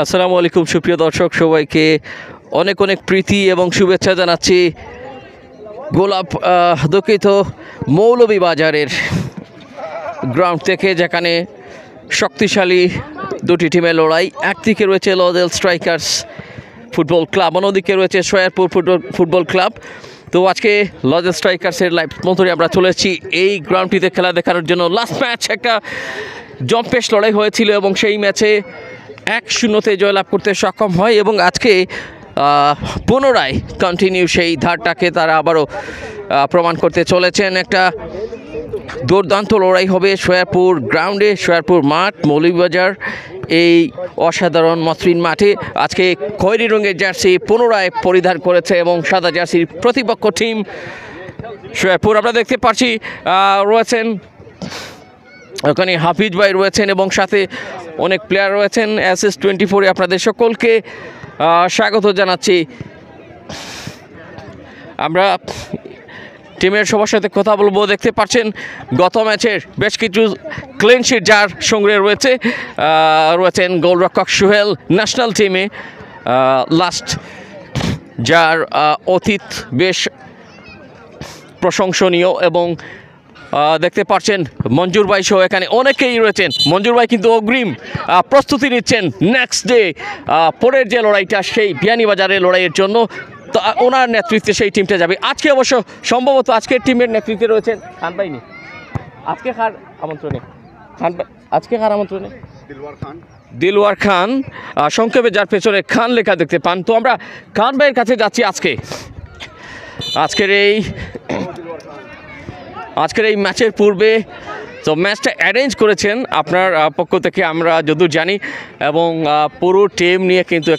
আসসালামু আলাইকুম সুপ্রিয় দর্শক, সবাইকে অনেক অনেক প্রীতি এবং শুভেচ্ছা জানাচ্ছি গোলাপ দুঃখিত মৌলভীবাজারের গ্রাউন্ড থেকে, যেখানে শক্তিশালী দুটি টিমের লড়াই। একদিকে রয়েছে লজেল স্ট্রাইকার্স ফুটবল ক্লাব, অন্যদিকে রয়েছে সয়ারপুর ফুটবল ক্লাব। তো আজকে লজেল স্ট্রাইকার্সের লাইভ মন্তরে আমরা চলে এসেছি এই গ্রাউন্ডটিতে খেলা দেখানোর জন্য। লাস্ট ম্যাচ একটা জম্পেশ লড়াই হয়েছিল এবং সেই ম্যাচে 1-0 জয়লাভ করতে সক্ষম হয় এবং আজকে পুনরায় কন্টিনিউ সেই ধারটাকে তারা আবারও প্রমাণ করতে চলেছেন। একটা দুর্দান্ত লড়াই হবে সয়ারপুর গ্রাউন্ডে, সয়ারপুর মাঠ, মৌলভীবাজার এই অসাধারণ মসৃণ মাঠে। আজকে খয়েরি রঙের জার্সি পুনরায় পরিধান করেছে এবং সাদা জার্সির প্রতিপক্ষ টিম সয়ারপুর। আমরা দেখতে পাচ্ছি রয়েছেন ওখানে হাফিজ ভাই রয়েছেন এবং সাথে অনেক প্লেয়ার রয়েছেন। SS24-এ আপনাদের সকলকে স্বাগত জানাচ্ছি। আমরা টিমের সবার সাথে কথা বলবো। দেখতে পাচ্ছেন গত ম্যাচের বেশ কিছু ক্লিনশিট যার সঙ্গে রয়েছেন গোলরক্ষক সোহেল, ন্যাশনাল টিমে লাস্ট, যার অতীত বেশ প্রশংসনীয়। এবং দেখতে পাচ্ছেন মঞ্জুর ভাই সহ এখানে অনেকেই রয়েছেন। মঞ্জুর ভাই কিন্তু অগ্রিম প্রস্তুতি নিচ্ছেন নেক্সট ডে পরের যে লড়াইটা, সেই বিয়ানীবাজারের লড়াইয়ের জন্য। তো ওনার নেতৃত্বে সেই টিমটা যাবে। আজকে অবশ্য সম্ভবত আজকের টিমের নেতৃত্বে রয়েছেন খান ভাই। আজকে কার আমন্ত্রণে আজকে কার আমন্ত্রণে দিলওয়ার খান, সংক্ষেপে যার পেছনে খান লেখা দেখতে পান। তো আমরা খান ভাইয়ের কাছে যাচ্ছি আজকের এই ম্যাচের পূর্বে। তো ম্যাচটা অ্যারেঞ্জ করেছেন আপনার পক্ষ থেকে আমরা যদিও জানি, এবং পুরো টিম নিয়ে কিন্তু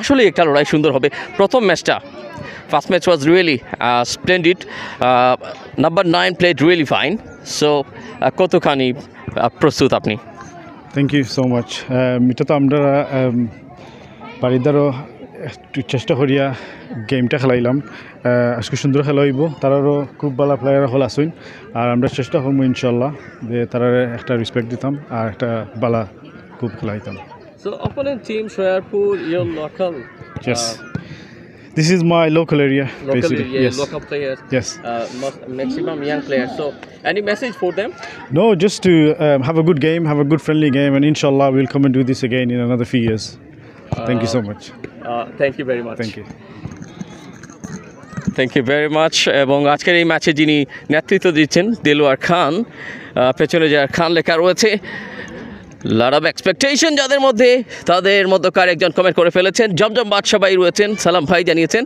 আসলে একটা লড়াই সুন্দর হবে। প্রথম ম্যাচটা, first match was really splendid. Number 9 played really fine. So কতখানি প্রস্তুত আপনি? Thank you so much. এটা তো আমরা বাড়িদারও একটু চেষ্টা করিয়া গেমটা খেলাইলাম। আজকে সুন্দর খেলা হইব, তারারও খুব ভালো প্লেয়ার হল আসুন, আর আমরা চেষ্টা করবো ইনশাল্লাহ যে তারা একটা রেসপেক্ট দিতাম আর একটা ভালো খুব খেলাইতাম। So opponent team Shreyarpur, your local. Yes. This is my local area. Basically. Area, Yes. local players. Yes. Maximum young players. So any message for them? No, just to have a good game, have a good friendly game, and inshallah we'll come and do this again in another few years. Thank you so much. Thank you very much. Thank you. Thank you very much. এবং আজকের এই ম্যাচে যিনি নেতৃত্ব দিচ্ছেন দিলওয়ার খান, পেছনে যার খান লেখা রয়েছে। লট অফ এক্সপেকটেশন যাদের মধ্যে, তাদের মধ্যকার একজন কমেন্ট করে ফেলেছেন। জমজম বাদশা ভাই রয়েছেন, সালাম ভাই জানিয়েছেন।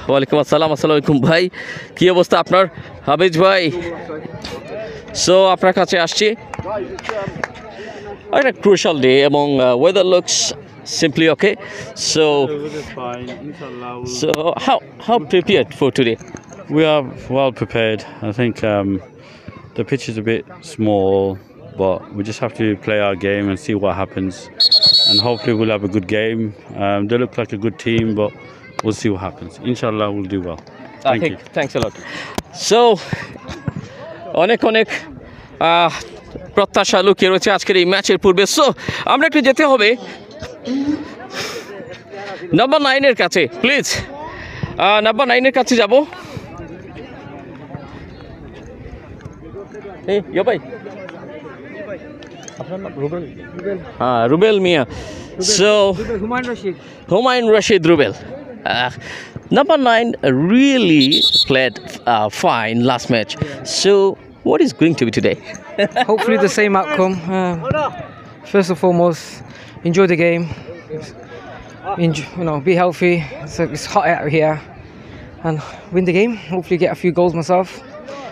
ওয়ালাইকুম আসসালাম। আসসালামু আলাইকুম ভাই, কী অবস্থা আপনার? হাফিজ ভাই, সো আপনার কাছে আসছি। একটা ক্রুশাল ডে এবং weather looks simply okay. So fine. Inshallah. So how prepared for today? We are well prepared. I think the pitch is a bit small, but we just have to play our game and see what happens. And hopefully we'll have a good game. They look like a good team, but we'll see what happens. Inshallah, we'll do well. Thank you. Thanks a lot. So অনেক প্রত্যাশা লুকিয়ে রয়েছে আজকের এই ম্যাচের পূর্বে। So আমরা একটু যেতে হবে নাম্বার 9-এর কাছে, প্লিজ। নাম্বার 9-এর কাছে যাব। ভাই আপনার নাম? Rubel Miya. So Humayun Rashid Rubel. Number 9 really played fine last match. So what is going to be today? Hopefully the same outcome. First and foremost, enjoy the game. Be healthy. It's hot out here, and win the game. Hopefully get a few goals myself.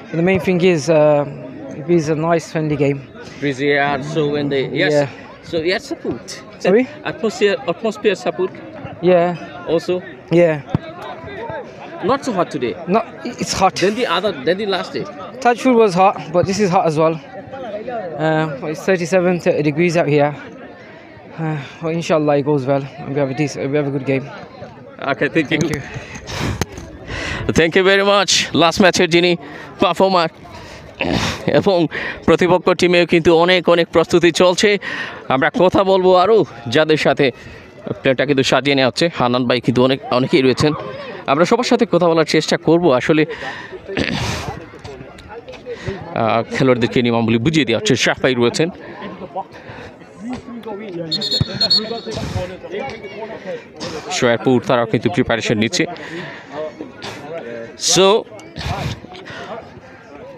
And the main thing is it is a nice friendly game. So when they Yeah. So yes, support. Sorry? Atmosphere support Yeah. also. Yeah. Not so hot today. Not. It's hot. Then the last day. Tajful was hot, but this is hot as well. It's 30 degrees out here. Well, inshallah it goes well, and we have a good game. Okay, thank you. Thank you. Thank you very much. Last ম্যাচের যিনি performer, এবং প্রতিপক্ষ টিমেও কিন্তু অনেক অনেক প্রস্তুতি চলছে। আমরা কথা বলবো আরও যাদের সাথে প্লেয়ারটা কিন্তু সাজিয়ে নেওয়া হচ্ছে। হান্নান ভাই কিন্তু অনেকেই রয়েছেন, আমরা সবার সাথে কথা বলার চেষ্টা করব। আসলে খেলোয়াড়দেরকে নিয়মাবলী বুঝিয়ে দেওয়া হচ্ছে। শাহ ভাই রয়েছেন, শোয়ারপুর তারাও কিন্তু প্রিপারেশন নিচ্ছে। সো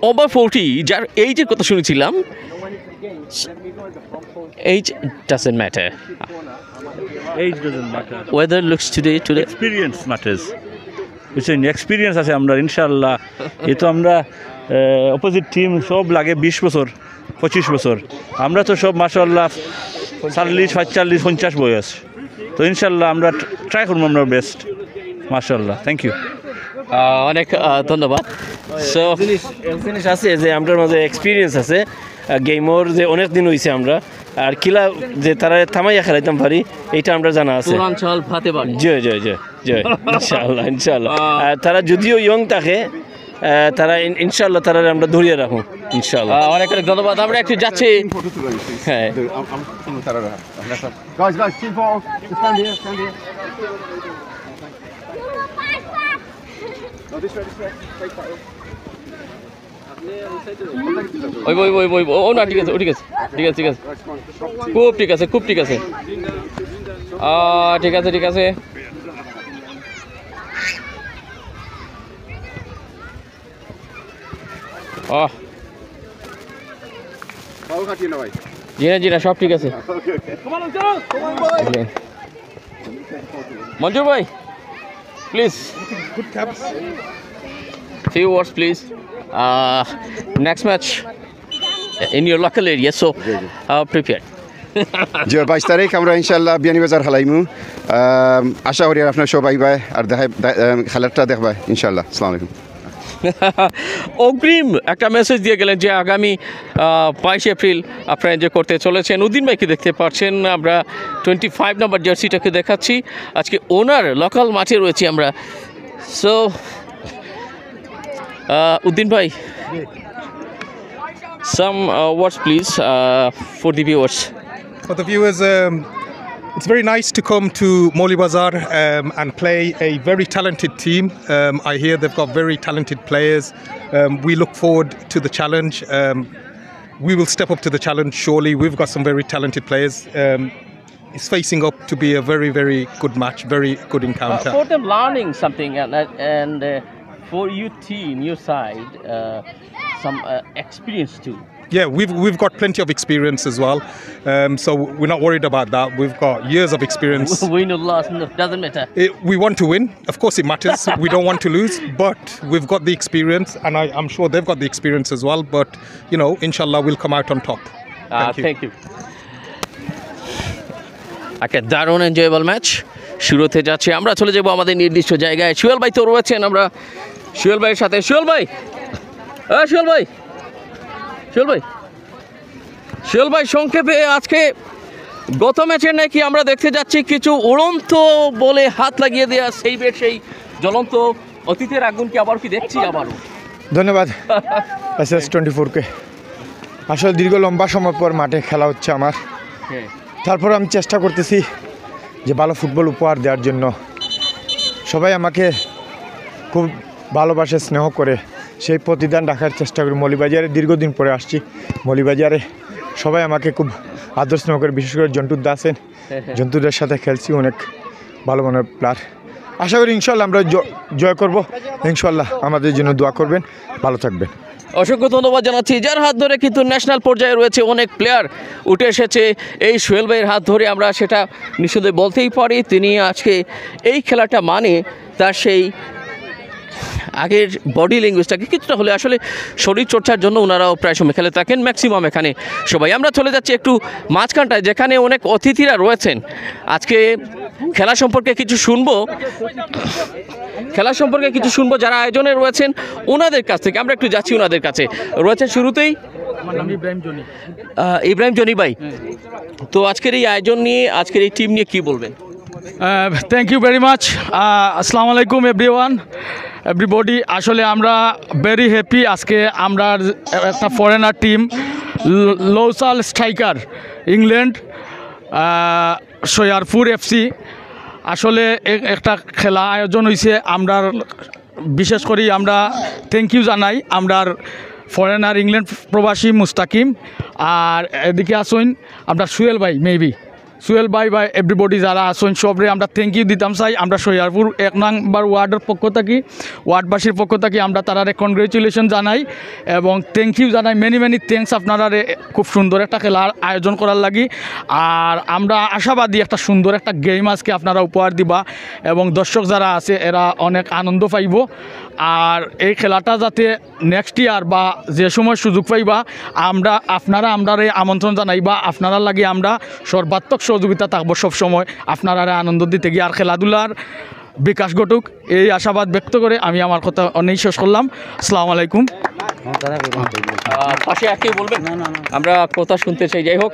ওভার 40 যার এইজের কথা শুনেছিলাম, age doesn't matter. Age doesn't matter. Weather looks today. Experience matters. বুঝছেন, এক্সপিরিয়েন্স আছে আমরা ইনশাল্লাহ। এ তো আমরা অপোজিট টিম সব লাগে 20 বছর 25 বছর, আমরা তো সব মাশাআল্লাহ 40 45 50 বয়স। তো ইনশাল্লাহ আমরা ট্রাই করবো আমরা বেস্ট। মাশাআল্লাহ, থ্যাংক ইউ। অনেক ধন্যবাদ। সো জিনিস আছে যে আমাদের মাঝে এক্সপিরিয়েন্স আছে গেমর, যে অনেক দিন হয়েছে আমরা আর কিলা যে তারা থামাইয়া খেলাইতাম পারি, এইটা আমরা জানা আছে। পূর্বাঞ্চল ফাতে পারে। জয় জয় জয় জয় ইনশাআল্লাহ ইনশাআল্লাহ। আর তারা যদিও ইয়ং থাকে, তারা ইনশাআল্লাহ তারা আমরা ধরিয়ে রাখুন ইনশাআল্লাহ। অনেক অনেক ধন্যবাদ। আমরা একটু যাচ্ছি। হ্যাঁ, ওই ও না, ঠিক আছে, ঠিক আছে, ঠিক আছে, ঠিক আছে, খুব ঠিক আছে, খুব ঠিক আছে, ঠিক আছে, ঠিক আছে। জি না সব ঠিক আছে। মঞ্জুর ভাই, please few words please. Next match in your local area, so prepared. জি 22 তারিখ আমরা ইনশাআল্লাহ বিয়ানীবাজার খেলাইমু। আশা করি আপনার সবাই ভাই আর খেলাটা দেখবা ইনশাআল্লাহ। আসসালামু আলাইকুম। অগ্রিম একটা মেসেজ দিয়ে গেলেন যে আগামী 22 এপ্রিল আপনারা এনজয় করতে চলেছেন। উদ্দিন ভাইকে দেখতে পাচ্ছেন, আমরা 25 নম্বর জার্সিটাকে দেখাচ্ছি। আজকে ওনার লোকাল মাঠে রয়েছি আমরা। So Uddin bhai, some words please for the viewers. For the viewers, it's very nice to come to Moli Bazar and play a very talented team. I hear they've got very talented players. We look forward to the challenge. We will step up to the challenge surely. We've got some very talented players. It's facing up to be a very, very good match, very good encounter. For them learning something and for your team, your side, some experience too. Yeah, we've got plenty of experience as well, so we're not worried about that. We've got years of experience. Win or loss, no, doesn't matter. We want to win, of course it matters. We don't want to lose, but we've got the experience, and I'm sure they've got the experience as well. But you know, inshallah, we'll come out on top. Thank you. একটা দারুণ enjoyable match শুরু হতে যাচ্ছে। আমরা চলে যাব আমাদের নির্দিষ্ট জায়গায়। সুয়েল ভাই তো রয়েছেন, আমরা সুয়েল ভাইয়ের সাথে। সুয়েল ভাই, সুয়েল ভাই সংক্ষেপে আজকে গত ম্যাচের নাকি আমরা দেখতে যাচ্ছি কিছু উড়ন্ত বলে হাত লাগিয়ে দেওয়া, সেই জ্বলন্ত অতীতের আগুনকে আবার কি দেখছি আবারও। ধন্যবাদ SS24-কে। আসলে দীর্ঘ লম্বা সময় পর মাঠে খেলা হচ্ছে আমার, তারপর আমি চেষ্টা করতেছি যে ভালো ফুটবল উপহার দেওয়ার জন্য। সবাই আমাকে খুব ভালোবাসে, স্নেহ করে, সেই প্রতিদান রাখার চেষ্টা করি। মৌলভীবাজারে দীর্ঘদিন পরে আসছি। মৌলভীবাজারে সবাই আমাকে খুব আদর স্নেহ করে, বিশেষ করে জন্টুদা আছেন, জন্টুদের সাথে খেলছি, অনেক ভালো মনের প্লেয়ার। আশা করি ইনশাল্লাহ আমরা জয় করব। ইনশাল্লাহ আমাদের জন্য দোয়া করবেন, ভালো থাকবেন। অসংখ্য ধন্যবাদ জানাচ্ছি। যার হাত ধরে কিন্তু ন্যাশনাল পর্যায়ে রয়েছে অনেক প্লেয়ার উঠে এসেছে, এই সোহেল ভাইয়ের হাত ধরে আমরা সেটা নিঃসন্দেহে বলতেই পারি। তিনি আজকে এই খেলাটা মানে তার সেই আগের বডি ল্যাঙ্গুয়েজটাকে কিছুটা হলে আসলে শরীর চর্চার জন্য ওনারাও প্রায় সময় খেলে থাকেন, ম্যাক্সিমাম এখানে সবাই। আমরা চলে যাচ্ছি একটু মাঝখানটায়, যেখানে অনেক অতিথিরা রয়েছেন। আজকে খেলা সম্পর্কে কিছু শুনবো যারা আয়োজনে রয়েছেন ওনাদের কাছ থেকে। আমরা একটু যাচ্ছি ওনাদের কাছে। রয়েছেন শুরুতেই ইব্রাহিম জনি ভাই। তো আজকের এই আয়োজন নিয়ে, আজকের এই টিম নিয়ে কি বলবেন? Thank you very much. Assalamu alaikum everyone. Everybody আসলে আমরা ভেরি হ্যাপি আজকে আমরা একটা foreigner team Lozells striker England Saiyarpur FC আসলে একটা খেলা আয়োজন হয়েছে আমরা বিশেষ করে আমরা থ্যাংক ইউ জানাই আমরার ফরেনার ইংল্যান্ড প্রবাসী মুস্তাকিম আর এদিকে আসুন আমরা সুয়েল ভাই মেবি সুয়েল ভাই বা এভরিবডি যারা আসুন সবরে আমরা থ্যাংক ইউ দিতাম চাই আমরা সৈয়ারপুর 1 নম্বর ওয়ার্ডের পক্ষ থাকি ওয়ার্ডবাসীর পক্ষ থাকি আমরা তারারে কনগ্রেচুলেশন জানাই এবং থ্যাংক ইউ জানাই মেনি থ্যাংকস আপনারা খুব সুন্দর একটা খেলার আয়োজন করার লাগি আর আমরা আশাবাদী একটা সুন্দর একটা গেম আজকে আপনারা উপহার দিবা এবং দর্শক যারা আছে এরা অনেক আনন্দ পাইব আর এই খেলাটা যাতে নেক্সট ইয়ার বা যে সময় সুযোগ পাইবা আপনারা এই আমন্ত্রণ জানাইবা আপনারা লাগে আমরা সর্বাত্মক সহযোগিতা থাকবো সবসময় আপনারা আনন্দ দিতে গিয়ে আর খেলাধুলার বিকাশ ঘটুক এই আশাবাদ ব্যক্ত করে আমি আমার কথা অনেক শেষ করলাম। আসসালামু আলাইকুম। পাশে একই বলবেন আমরা কথা শুনতে চাই। যাই হোক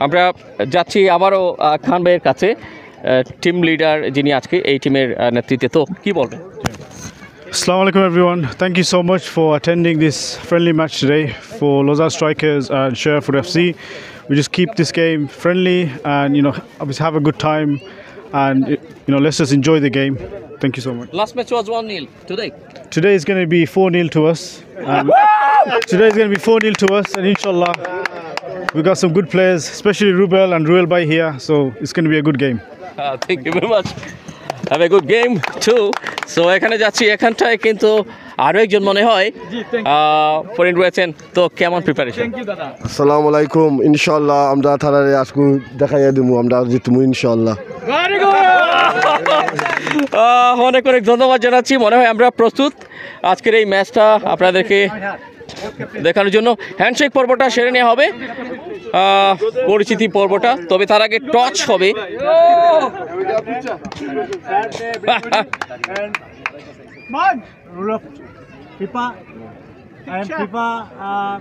আমরা যাচ্ছি আবারও খান ভাইয়ের কাছে টিম লিডার যিনি আজকে এই টিমের নেতৃত্বে তো কি বলবেন? Assalamu alaikum everyone. Thank you so much for attending this friendly match today for Lozar Strikers and Sherwood FC. We just keep this game friendly and obviously have a good time and let's just enjoy the game. Thank you so much. Last match was 1-0 today. Today is going to be 4-0 to us. Today is going to be 4-0 to us and inshallah we got some good players, especially Rubel and Ruel by here, so it's going to be a good game. Thank you very much. Have a good game too. So এখানে যাচ্ছি এখানটায় কিন্তু আরও একজন মনে হয় foreign রয়েছেন তো কেমন প্রিপারেশন? আসসালামু আলাইকুম। ইনশাআল্লাহ আমরা থানারে আজকে দেখাইয়া দেবো আমরা জিতবো ইনশাআল্লাহ। অনেক ধন্যবাদ জানাচ্ছি। মনে হয় আমরা প্রস্তুত আজকের এই ম্যাচটা আপনাদেরকে দেখানোর জন্য। হ্যান্ডশেক পর্বটা সেরে নেওয়া হবে, পরিচিতি পর্বটা, তবে তার আগে টচ হবে।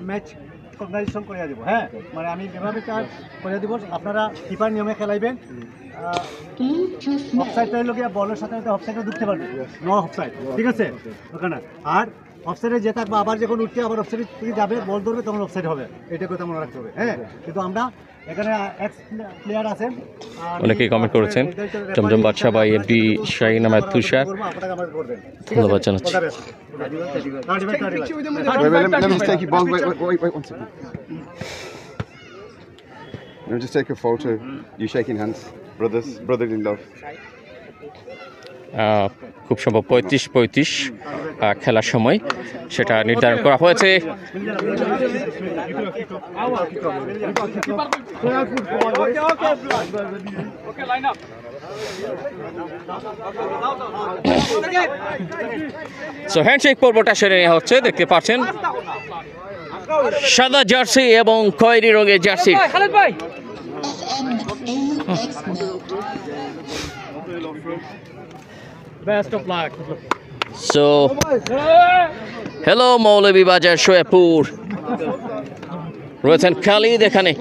ম্যাচ অর্গানাইজেশন করে দেবো, হ্যাঁ মানে আমি যেভাবে কাজ করে দেবো আপনারা ফিফার নিয়মে খেলাইবেন। অফসাইডটা হলো গিয়ে বলের সাথে সাথে অফসাইডে ঢুকতে পারবে, নো অফসাইড, ঠিক আছে ওখানে। আর অফসাইডে যে থাকবে আবার যখন উঠতে আবার অফসাইড থেকে যাবে বল ধরবে তখন অফসাইড হবে, এটা কথা মনে রাখতে হবে, হ্যাঁ। কিন্তু আমরা এখানে এক্স প্লেয়ার আছেন, অনেকেই কমেন্ট করেছেন, জমজম বাদশাহ ভাই, এমপি শাহিন আহমেদ তুষার, ধন্যবাদ জানাচ্ছি। Let me just take a photo. You shaking hands, brotherly love. খুব সম্ভব 35 খেলার সময় সেটা নির্ধারণ করা হয়েছে। সো হ্যান্ডশেক পর্বটা সেরে নেওয়া হচ্ছে, দেখতে পাচ্ছেন সাদা জার্সি এবং খয়েরি রঙের jersey. Best of luck. So, hello Moulvibazar Saidpur, রয়েছেন খালিদ এখানে।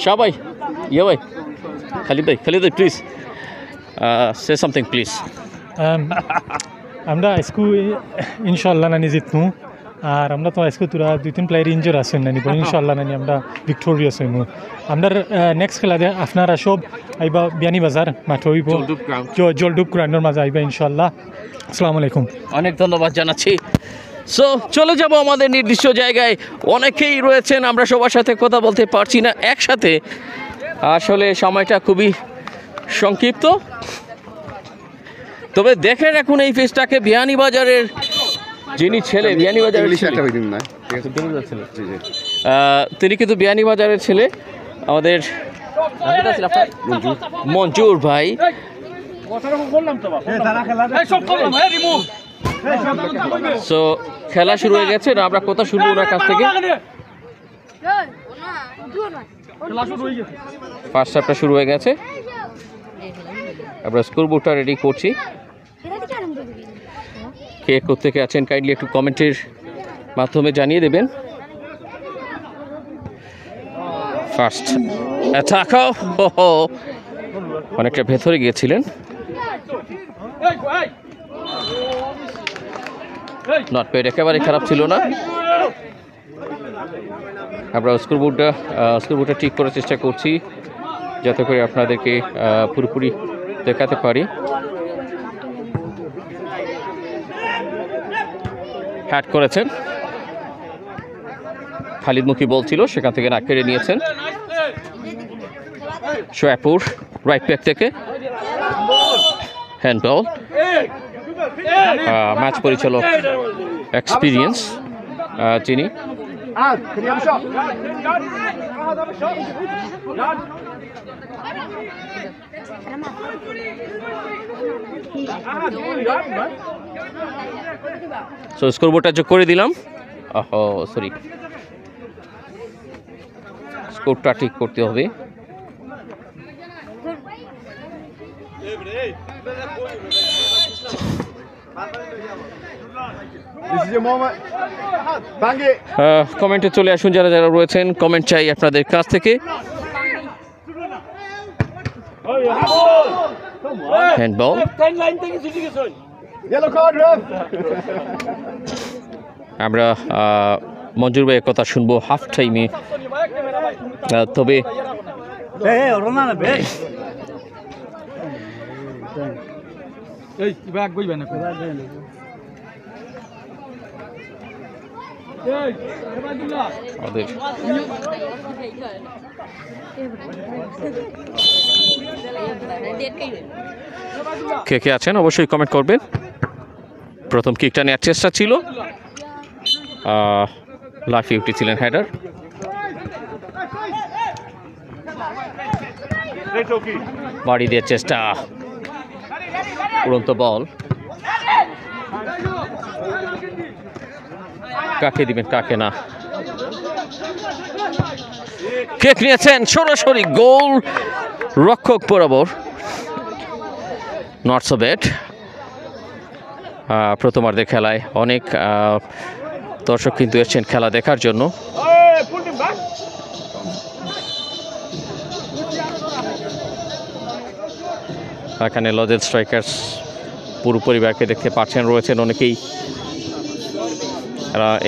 সবাই ভাই, খালিদ ভাই প্লিজ সে সামথিং প্লিজ। আমরা আজকু ইনশাল্লাহ নানি জিতমু, আর আমরা তো আজকে তোরা 2-3 প্লেয়ার ইনজোর আছেন নানি, ইনশাল্লাহ নানি আমরা ভিক্টোরিয়াস হইমু। আমরা নেক্সট খেলা দিয়ে আপনারা সব আইবা বিয়ানীবাজার মাঠ হইব, জলডুব গ্রাউন্ডের মাঝে আইবা ইনশাল্লাহ। আসসালামু আলাইকুম, অনেক ধন্যবাদ জানাচ্ছি। সো চলে যাব আমাদের নির্দিষ্ট জায়গায়। অনেকেই রয়েছেন, আমরা সবার সাথে কথা বলতে পারছি না একসাথে, আসলে সময়টা খুবই সংক্ষিপ্ত। তবে দেখেন এখন এই ফেসটাকে বিয়ানীবাজারের যিনি ছেলে, বিয়ানীবাজারের তিনি কিন্তু বিয়ানীবাজারের ছেলে, আমাদের মঞ্জুর ভাই। সো খেলা শুরু হয়ে গেছে না, আমরা কথা শুনবো ওনার কাছ থেকে। ফার্স্ট হাফটা শুরু হয়ে গেছে, আমরা স্কোর বোর্ডটা রেডি করছি। কে কোত্থেকে আছেন কাইন্ডলি একটু কমেন্টের মাধ্যমে জানিয়ে দেবেন। ফার্স্ট অ্যাটাক, অনেকটা ভেতরে গিয়েছিলেন। নট পেড একেবারে খারাপ ছিল না। আমরা স্কোরবোর্ডটা ঠিক করার চেষ্টা করছি যাতে করে আপনাদেরকে পুরোপুরি দেখাতে পারি। হ্যাট করেছেন, খালিদমুখী বল ছিল, সেখান থেকে না কেড়ে নিয়েছেন শোয়েবপুর রাইট ব্যাক থেকে। হ্যান্ডবল, ম্যাচ পরিচালক এক্সপিরিয়েন্স তিনি। সো স্কোরবোর্ডটা যোগ করে দিলাম। সরি, স্কোরটা ঠিক করতে হবে। কমেন্টে চলে আসুন যারা যারা রয়েছেন, কমেন্ট চাই আপনাদের কাছ থেকে। হ্যান্ডবল, আমরা মঞ্জুর ভাইয়ের কথা শুনবো হাফ টাইমে, তবে কে কে আছেন অবশ্যই কমেন্ট করবেন। প্রথম কিকটা নেওয়ার চেষ্টা ছিল, লাফিয়ে উঠেছিলেন হেডার। বাড়ি দেওয়ার চেষ্টা, উড়ন্ত বল, কাকে দিবেন কাকে না। কেক নিয়েছেন সরাসরি গোল রক্ষক বরাবর, নট সো ব্যাড। প্রথমার্ধে খেলায় অনেক দর্শক কিন্তু এসছেন খেলা দেখার জন্য। এখানে লজেল স্ট্রাইকার্স পুরো পরিবারকে দেখতে পাচ্ছেন, রয়েছেন অনেকেই।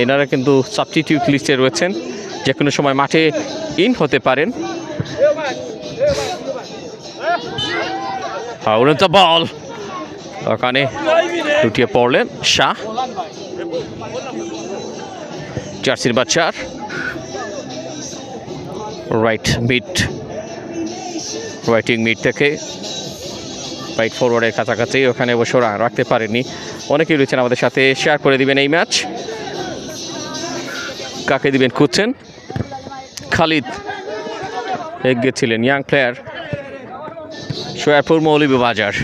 এনারা কিন্তু সাবস্টিটিউট লিস্টে রয়েছেন, যে কোনো সময় মাঠে ইন হতে পারেন। উড়ন্ত বল, ওখানে লুটিয়ে পড়লেন শাহ, জার্সির বাচ্চার রাইটিং মিড থেকে রাইট ফরওয়ার্ডের কাছাকাছি, ওখানে অবশ্য রাখতে পারেননি। অনেকেই রয়েছেন আমাদের সাথে, শেয়ার করে দিবেন এই ম্যাচ। কাকে দিবেন খুঁজছেন, খালিদ এগিয়ে ছিলেন, ইয়াং প্লেয়ার শোয়েবপুর মৌলভীবাজার,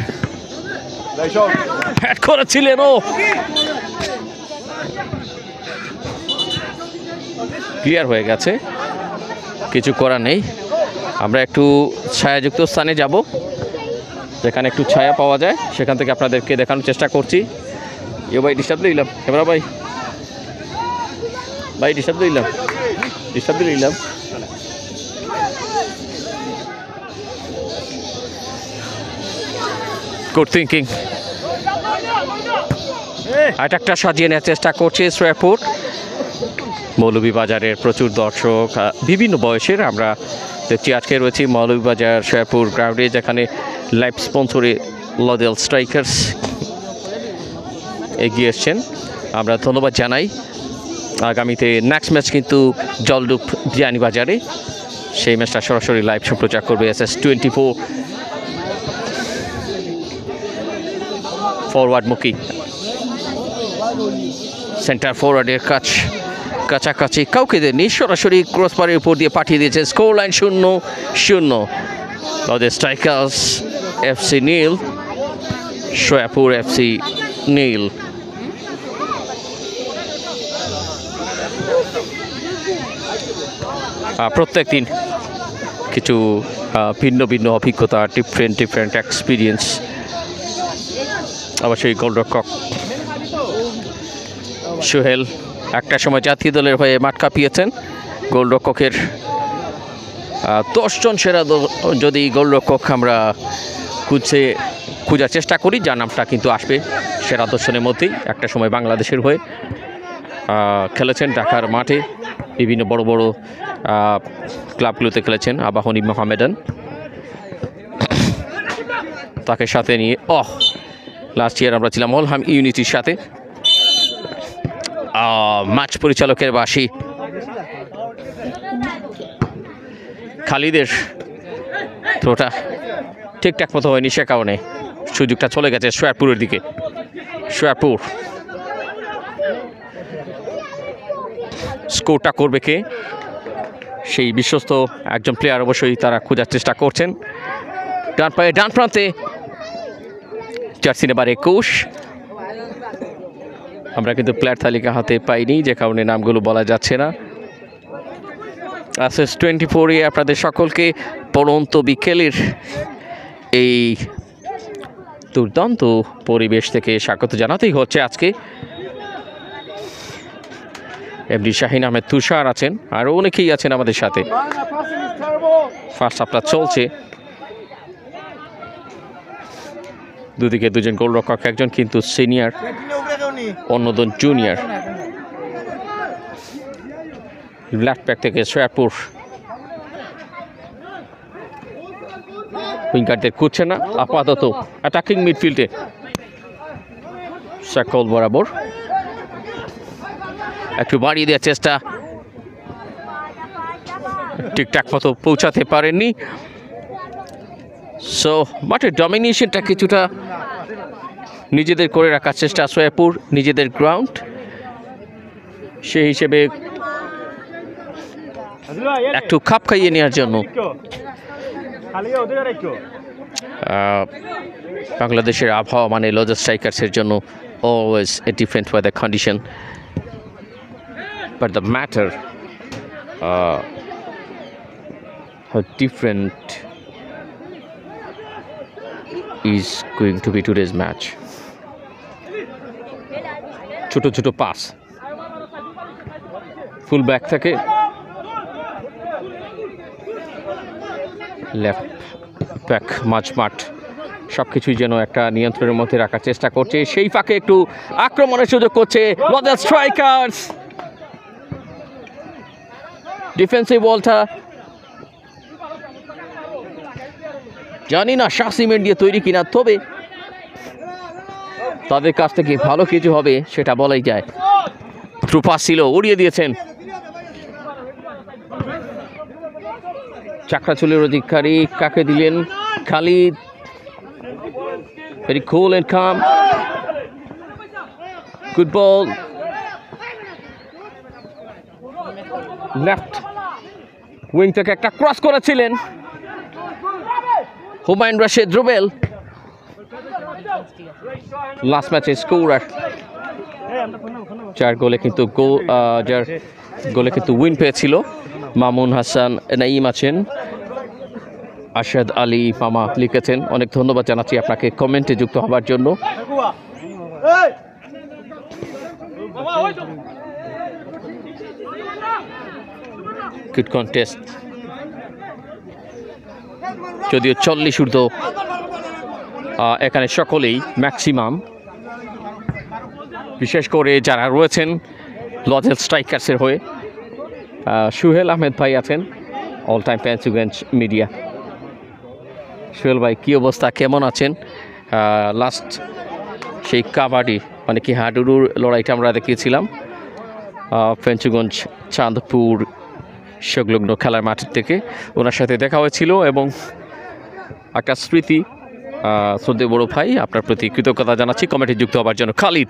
হ্যাট করেছিলেন। ও ক্লিয়ার হয়ে গেছে, কিছু করার নেই। আমরা একটু ছায়াযুক্ত স্থানে যাব, যেখানে একটু ছায়া পাওয়া যায়, সেখান থেকে আপনাদেরকে দেখানোর চেষ্টা করছি। ভাই ডিস্টার্ব দিলাম, ক্যামেরা ভাই ডিস্টার্ব দিলাম। Good thinking. অ্যাটাকটা সাজিয়ে নেওয়ার চেষ্টা করছে শোয়েবপুর। মৌলভীবাজারের প্রচুর দর্শক, বিভিন্ন বয়সের আমরা দেখছি। আজকে রয়েছি মৌলভীবাজার শোয়েবপুর গ্রাউন্ডে, যেখানে লাইভ স্পন্সরে লজেল স্ট্রাইকার্স এগিয়ে এসছেন। আমরা ধন্যবাদ জানাই। আগামীতে নেক্সট ম্যাচ কিন্তু জলডুপ বিয়ানীবাজারে, সেই ম্যাচটা সরাসরি লাইভ সম্প্রচার করবে SS24। ফরওয়ার্ডমুখী সেন্টার ফরওয়ার্ডের কাছাকাছি কাউকে দেননি, সরাসরি ক্রসবারের উপর দিয়ে পাঠিয়ে দিয়েছে। Score line 0-0। লজেল স্ট্রাইকার্স FC নীল, শোয়েবপুর FC নীল। প্রত্যেক দিন কিছু ভিন্ন ভিন্ন অভিজ্ঞতা, ডিফারেন্ট এক্সপিরিয়েন্স। অবশ্যই গোলরক্ষক সোহেল একটা সময় জাতীয় দলের হয়ে মাঠ কাঁপিয়েছেন। গোলরক্ষকের 10 জন সেরা যদি গোলরক্ষক আমরা খোঁজার চেষ্টা করি, যার নামটা কিন্তু আসবে সেরা 10 জনের মধ্যেই। একটা সময় বাংলাদেশের হয়ে খেলেছেন ঢাকার মাঠে, বিভিন্ন বড় বড় ক্লাবগুলোতে খেলেছেন। আবাহনী, মোহামেডান, তাকে সাথে নিয়ে লাস্ট ইয়ার আমরা ছিলাম অলহাম ইউনিটির সাথে। ম্যাচ পরিচালকের বাসি খালিদের থ্রোটা ঠিকঠাক মতো হয়নি, সে কারণে সুযোগটা চলে গেছে শোয়ারপুরের দিকে। শোয়ারপুর স্কোরটা করবে কে, সেই বিশ্বস্ত একজন প্লেয়ার অবশ্যই তারা খোঁজার চেষ্টা করছেন। ডান পায়ে ডান প্রান্তে জার্সি নাম্বার 21। আমরা কিন্তু প্লেয়ার তালিকা হাতে পাইনি, যে কারণে নামগুলো বলা যাচ্ছে না। ASES 24-এ আপনাদের সকলকে পড়ন্ত বিকেলের এই দুর্দান্ত পরিবেশ থেকে স্বাগত জানাতেই হচ্ছে। আজকে এমডি শাহিন আহমেদ তুষার আছেন, আরও অনেকেই আছেন আমাদের সাথে। ফার্স্ট হাফটা চলছে, দুদিকে দুজন গোলরক্ষক, একজন কিন্তু সিনিয়র, অন্যজন জুনিয়র। লেফট ব্যাক থেকে শোয়ারপুর উইঙ্গারদের খুঁজছে না আপাতত, অ্যাটাকিং মিডফিল্ডে সাকল বরাবর একটু বাড়িয়ে দেওয়ার চেষ্টা, ঠিকঠাক মতো পৌঁছাতে পারেননি। সো মাঠের ডমিনেশনটা কিছুটা নিজেদের করে রাখার চেষ্টা শোয়ারপুর, নিজেদের গ্রাউন্ড, সেই হিসেবে একটু খাপ খাইয়ে নেওয়ার জন্য বাংলাদেশের আবহাওয়া মানে লজার স্ট্রাইকার্সের জন্য always a different weather condition, but the matter how different is going to be today's match. ছোট ছোট পাস ফুল ব্যাক থেকে লেফট ব্যাক মাঝমাঠ সব কিছুই যেন একটা নিয়ন্ত্রণের মধ্যে রাখার চেষ্টা করছে। সেই ফাঁকে একটু আক্রমণের সুযোগ করছে লজার স্ট্রাইকার্স। ডিফেন্সিভ বলটা জানি না শাহ সিমেন্ট দিয়ে তৈরি কিনা, তবে তাদের কাছ থেকে ভালো কিছু হবে সেটা বলাই যায়। থ্রু পাস ছিল, উড়িয়ে দিয়েছেন। চাকরাচুলের অধিকারী কাকে দিলেন? Khalid. Very cool and calm. Good ball. Left wing থেকে একটা ক্রস করেছিলেন হুমায়ুন রশিদ রুবেল, লাস্ট ম্যাচে স্কোরার, যার গোলে কিন্তু উইন পেয়েছিল। মামুন হাসান নাইম আছেন, আশাদ আলী মামা লিখেছেন, অনেক ধন্যবাদ জানাচ্ছি আপনাকে কমেন্টে যুক্ত হবার জন্য। গুড কন্টেস্ট, যদিও 40 ঊর্ধ্ব এখানে সকলেই ম্যাক্সিমাম, বিশেষ করে যারা রয়েছেন লজেল স্ট্রাইকার্সের হয়ে। সুহেল আহমেদ ভাই আছেন, অল টাইম পেন্সিগঞ্জ মিডিয়া। সুহেল ভাই, কী অবস্থা, কেমন আছেন? লাস্ট সেই কাবাডি মানে কি হাডুডুর লড়াইটা আমরা দেখিয়েছিলাম পেন্সিগঞ্জ চাঁদপুর সংলগ্ন খেলার মাঠের থেকে, ওনার সাথে দেখা হয়েছিল এবং একটা স্মৃতি। শ্রদ্ধেয় বড় ভাই, আপনার প্রতি কৃতজ্ঞতা জানাচ্ছি কমেন্টে যুক্ত হবার জন্য। খালিদ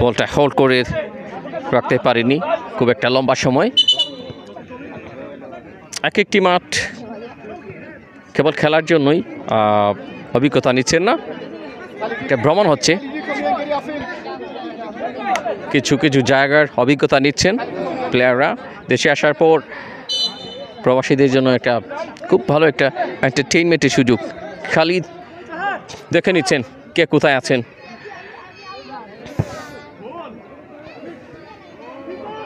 বলটা হোল্ড করে রাখতে পারেনি খুব একটা লম্বা সময়। এক একটি মাঠ কেবল খেলার জন্যই অভিজ্ঞতা নিচ্ছেন না, একটা ভ্রমণ হচ্ছে, কিছু কিছু জায়গার অভিজ্ঞতা নিচ্ছেন প্লেয়াররা। দেশে আসার পর প্রবাসীদের জন্য একটা খুব ভালো একটা এন্টারটেইনমেন্টের সুযোগ। খালিদ দেখে নিচ্ছেন কে কোথায় আছেন।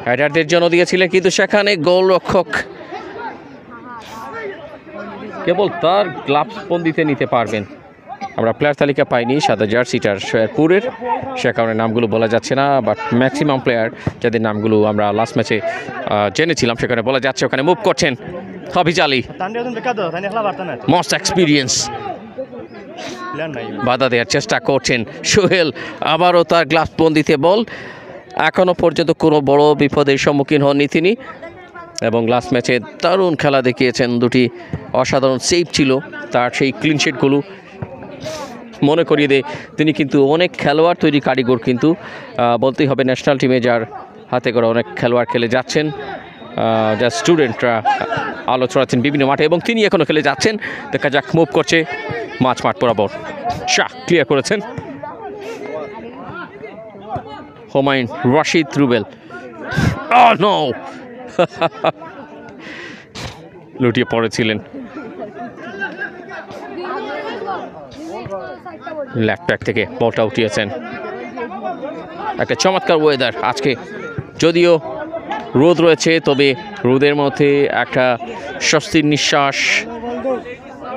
রাইডারদের জন্য দিয়েছিলেন, কিন্তু সেখানে গোলরক্ষক কেবল তার গ্লাভস বন্দিতে নিতে পারবেন। আমরা প্লেয়ার তালিকা পাইনি সাদা জার্সিটার শেরপুরের, সে কারণে নামগুলো বলা যাচ্ছে না, বাট ম্যাক্সিমাম প্লেয়ার যাদের নামগুলো আমরা লাস্ট ম্যাচে জেনেছিলাম সেখানে বলা যাচ্ছে। ওখানে মুভ করছেন হাফিজ আলী, মোস্ট এক্সপিরিয়েন্স, বাধা দেওয়ার চেষ্টা করছেন সোহেল, আবারও তার গ্লাভস বন্দিতে বল। এখনও পর্যন্ত কোনো বড় বিপদের সম্মুখীন হননি তিনি, এবং লাস্ট ম্যাচে দারুণ খেলা দেখিয়েছেন, দুটি অসাধারণ সেভ ছিল তার, সেই ক্লিনশিটগুলো মনে করিয়ে দেয় তিনি কিন্তু অনেক খেলোয়াড় তৈরি কারিগর, কিন্তু বলতেই হবে ন্যাশনাল টিমে যার হাতে করে অনেক খেলোয়াড় খেলে যাচ্ছেন, যা স্টুডেন্টরা আলো ছড়াচ্ছেন বিভিন্ন মাঠে, এবং তিনি এখনও খেলে যাচ্ছেন। দেখা যাক, মুভ করছে মাঠ বরাবর, শাহ ক্লিয়ার করেছেন হুমায়ুন রশিদ রুবেল, লুটিয়ে পড়েছিলেন। লেফট ব্যাক থেকে বলটা উঠিয়েছেন। একটা চমৎকার ওয়েদার আজকে, যদিও রোদ রয়েছে, তবে রোদের মধ্যে একটা স্বস্তির নিঃশ্বাস,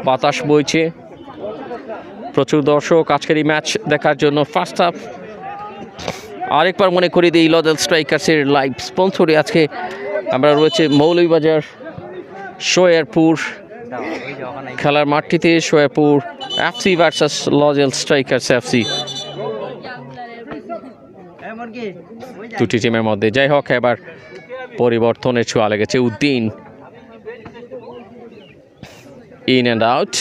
বাতাস বইছে। প্রচুর দর্শক আজকের এই ম্যাচ দেখার জন্য। ফার্স্ট হাফ আরেকবার মনে করি দিই, লজেল স্ট্রাইকার্সের লাইভ স্পন্সরে আজকে আমরা রয়েছে মৌলভীবাজার শোয়ারপুর খেলার মাঠটিতে, শোয়ারপুর এফসি ভার্সাস লজেল স্ট্রাইকার্স এফসি, দুটি টিমের মধ্যে। যাই হোক, এবার পরিবর্তনের ছোঁয়া লেগেছে। Uddin in and out,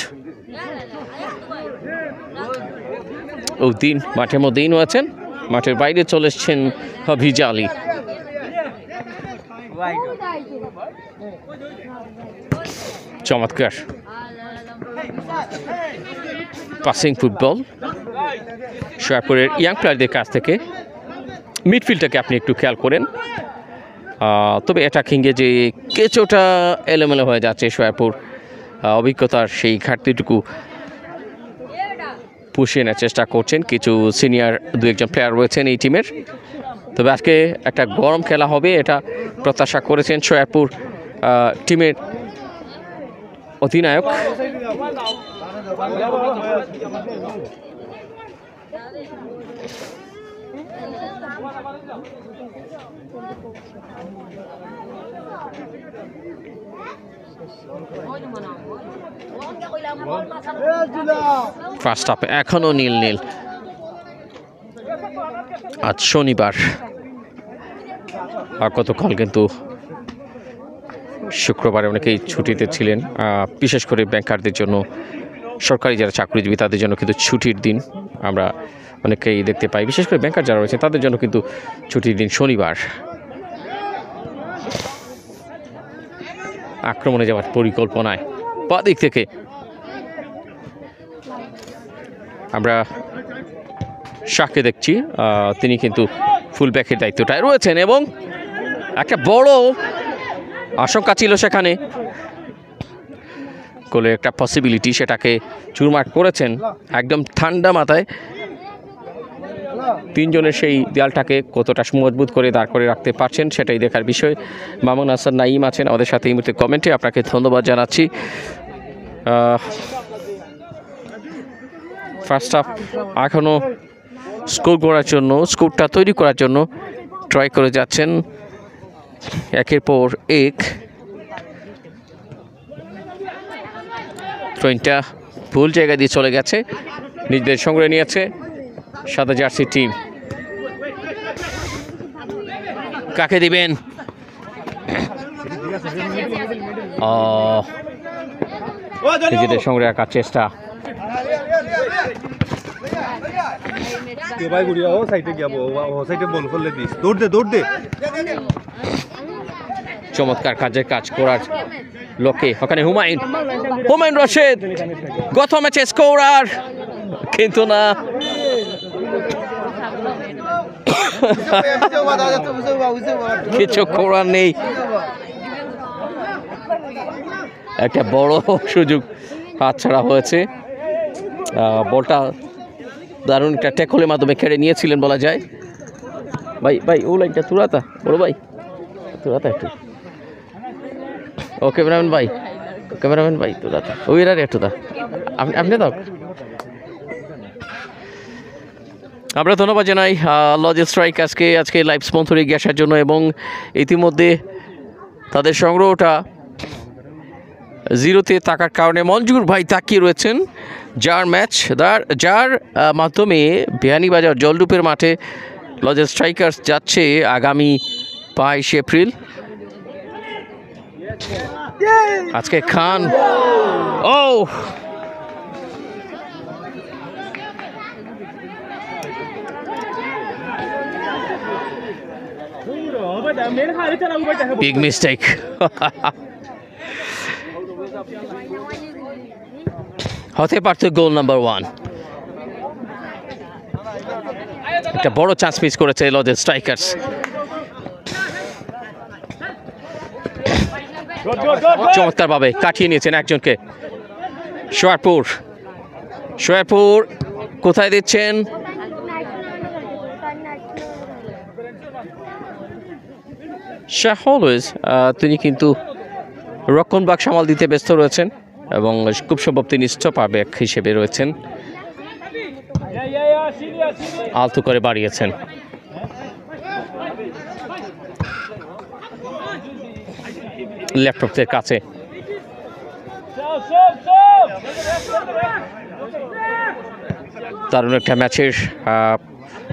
Uddin মাঠের মধ্যেই রয়েছেন, মাঠের বাইরে চলে এসছেন হাফিজ আলী। চমৎকার পাসিং ফুটবল শোয়ারপুরের ইয়াং প্লেয়ারদের কাছ থেকে। মিডফিল্ডটাকে আপনি একটু খেয়াল করেন, তবে অ্যাটাকিংয়ে যে কিছুটা এলোমেলো হয়ে যাচ্ছে শোয়ারপুর, অভিজ্ঞতার সেই ঘাটতিটুকু পুষিয়ে নেওয়ার চেষ্টা করছেন। কিছু সিনিয়র দু একজন প্লেয়ার রয়েছেন এই টিমের, তবে আজকে একটা গরম খেলা হবে এটা প্রত্যাশা করেছেন শোয়ারপুর টিমের অধিনায়ক। ফার্স্ট হাফে এখনো 0-0। আজ শনিবার, আর গতকাল কিন্তু শুক্রবারে অনেকেই ছুটিতে ছিলেন, বিশেষ করে ব্যাংকারদের জন্য, সরকারি যারা চাকরিজীবী তাদের জন্য কিন্তু ছুটির দিন আমরা অনেকেই দেখতে পাই, বিশেষ করে ব্যাংকার যারা রয়েছে তাদের জন্য কিন্তু ছুটির দিন শনিবার। আক্রমণে যাওয়ার পরিকল্পনায় বা দিক থেকে আমরা শাহকে দেখছি, তিনি কিন্তু ফুল ব্যাকের দায়িত্বটায় রয়েছেন, এবং একটা বড় আশঙ্কা ছিল সেখানে, গোলের একটা পসিবিলিটি, সেটাকে চুরমার করেছেন একদম ঠান্ডা মাথায়। তিনজনের সেই দেয়ালটাকে কতটা মজবুত করে দাঁড় করে রাখতে পারছেন সেটাই দেখার বিষয়। মামুন হাসান নাইম আছেন আমাদের সাথে এই মুহূর্তে কমেন্টে, আপনাকে ধন্যবাদ জানাচ্ছি। ফার্স্ট হাফ এখনও স্কোর করার জন্য, স্কোরটা তৈরি করার জন্য ট্রাই করে যাচ্ছেন একের পর এক। ট্রেনটা ভুল জায়গা দিয়ে চলে গেছে, নিজেদের সংগ্রহে নিয়েছে সাদা জার্সি টিম। কাকে দিবেন? নিজেদের সংগ্রহে রাখার চেষ্টা। চমৎকার কাজের কাজ করার লোকে ওখানে হুমায়ুন রশিদ, গত ম্যাচে স্কোরার, কিন্তু না, কিছু করার নেই। একটা বড় সুযোগ হাতছাড়া হয়েছে, বলটা দারুণ একটা ট্যাকলের মাধ্যমে কেড়ে নিয়েছিলেন বলা যায়। ভাই ও লাইনটা তুরাতা বড় ভাই, তোরা তো একটু ও ক্যামেরাম্যান ভাই তোরা তো ওই এরা একটু দা আপনি দাও। আমরা ধন্যবাদ জানাই লজেস স্ট্রাইকার্সকে আজকে লাইভ স্পন্সরিং আসার জন্য, এবং ইতিমধ্যে তাদের সংগ্রহটা 0-তে থাকার কারণে মঞ্জুর ভাই তাকিয়ে রয়েছেন, যার মাধ্যমে বিয়ানীবাজার জলডুপের মাঠে লজেস স্ট্রাইকার্স যাচ্ছে আগামী 22 এপ্রিল। আজকে খান big mistake. হতে পারত গোল নাম্বার 1। একটা বড় চান্স মিস করেছে লজেস স্ট্রাইকার্স। চমৎকারভাবে কাটিয়ে নিয়েছেন একজনকে। শোয়ারপুর কোথায় দিচ্ছেন? শাহলওয়েজ তিনি কিন্তু রক্ষণভাগ সামাল দিতে ব্যস্ত রয়েছেন এবং খুব সম্ভব তিনি স্টপার ব্যাক হিসেবে রয়েছেন। আলতো করে বাড়িয়েছেন। ল্যাপটপের কাছে দারুণ একটা ম্যাচের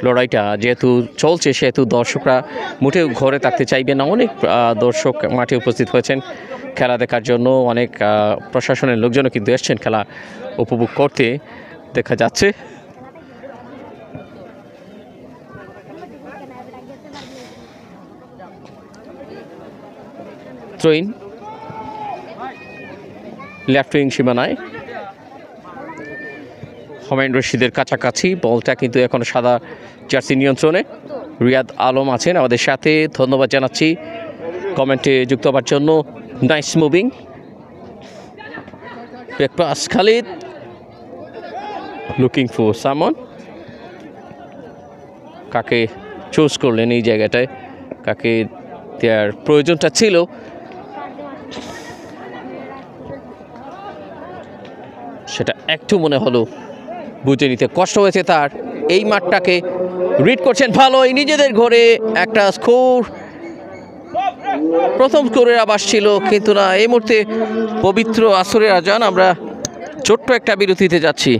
লড়াইটা যেহেতু চলছে, সেহেতু দর্শকরা মোটেও ঘরে থাকতে চাইবে না। অনেক দর্শক মাঠে উপস্থিত হয়েছেন খেলা দেখার জন্য, অনেক প্রশাসনের লোকজনও কিন্তু এসছেন খেলা উপভোগ করতে, দেখা যাচ্ছে। থ্রোইন লেফট উইং সীমানায় হুমায়ুন রশিদের কাছাকাছি, বলটা কিন্তু এখন সাদা জার্সি নিয়ন্ত্রণে। রিয়াদ আলম আছেন আমাদের সাথে, ধন্যবাদ জানাচ্ছি কমেন্টে যুক্ত হওয়ার জন্য। Nice moving pass, Khalid looking for সামন। কাকে চুজ করলেন এই জায়গাটায়, কাকে দেওয়ার প্রয়োজনটা ছিল? সেটা একটু মনে হলো বুঝে নিতে কষ্ট হয়েছে তার। এই মাঠটাকে রিড করছেন ভালোই, নিজেদের ঘরে একটা স্কোর, প্রথম স্কোরের আভাস ছিল, কিন্তু না, এই মুহূর্তে পবিত্র আসরের আজান। আমরা ছোট্ট একটা বিরতিতে যাচ্ছি।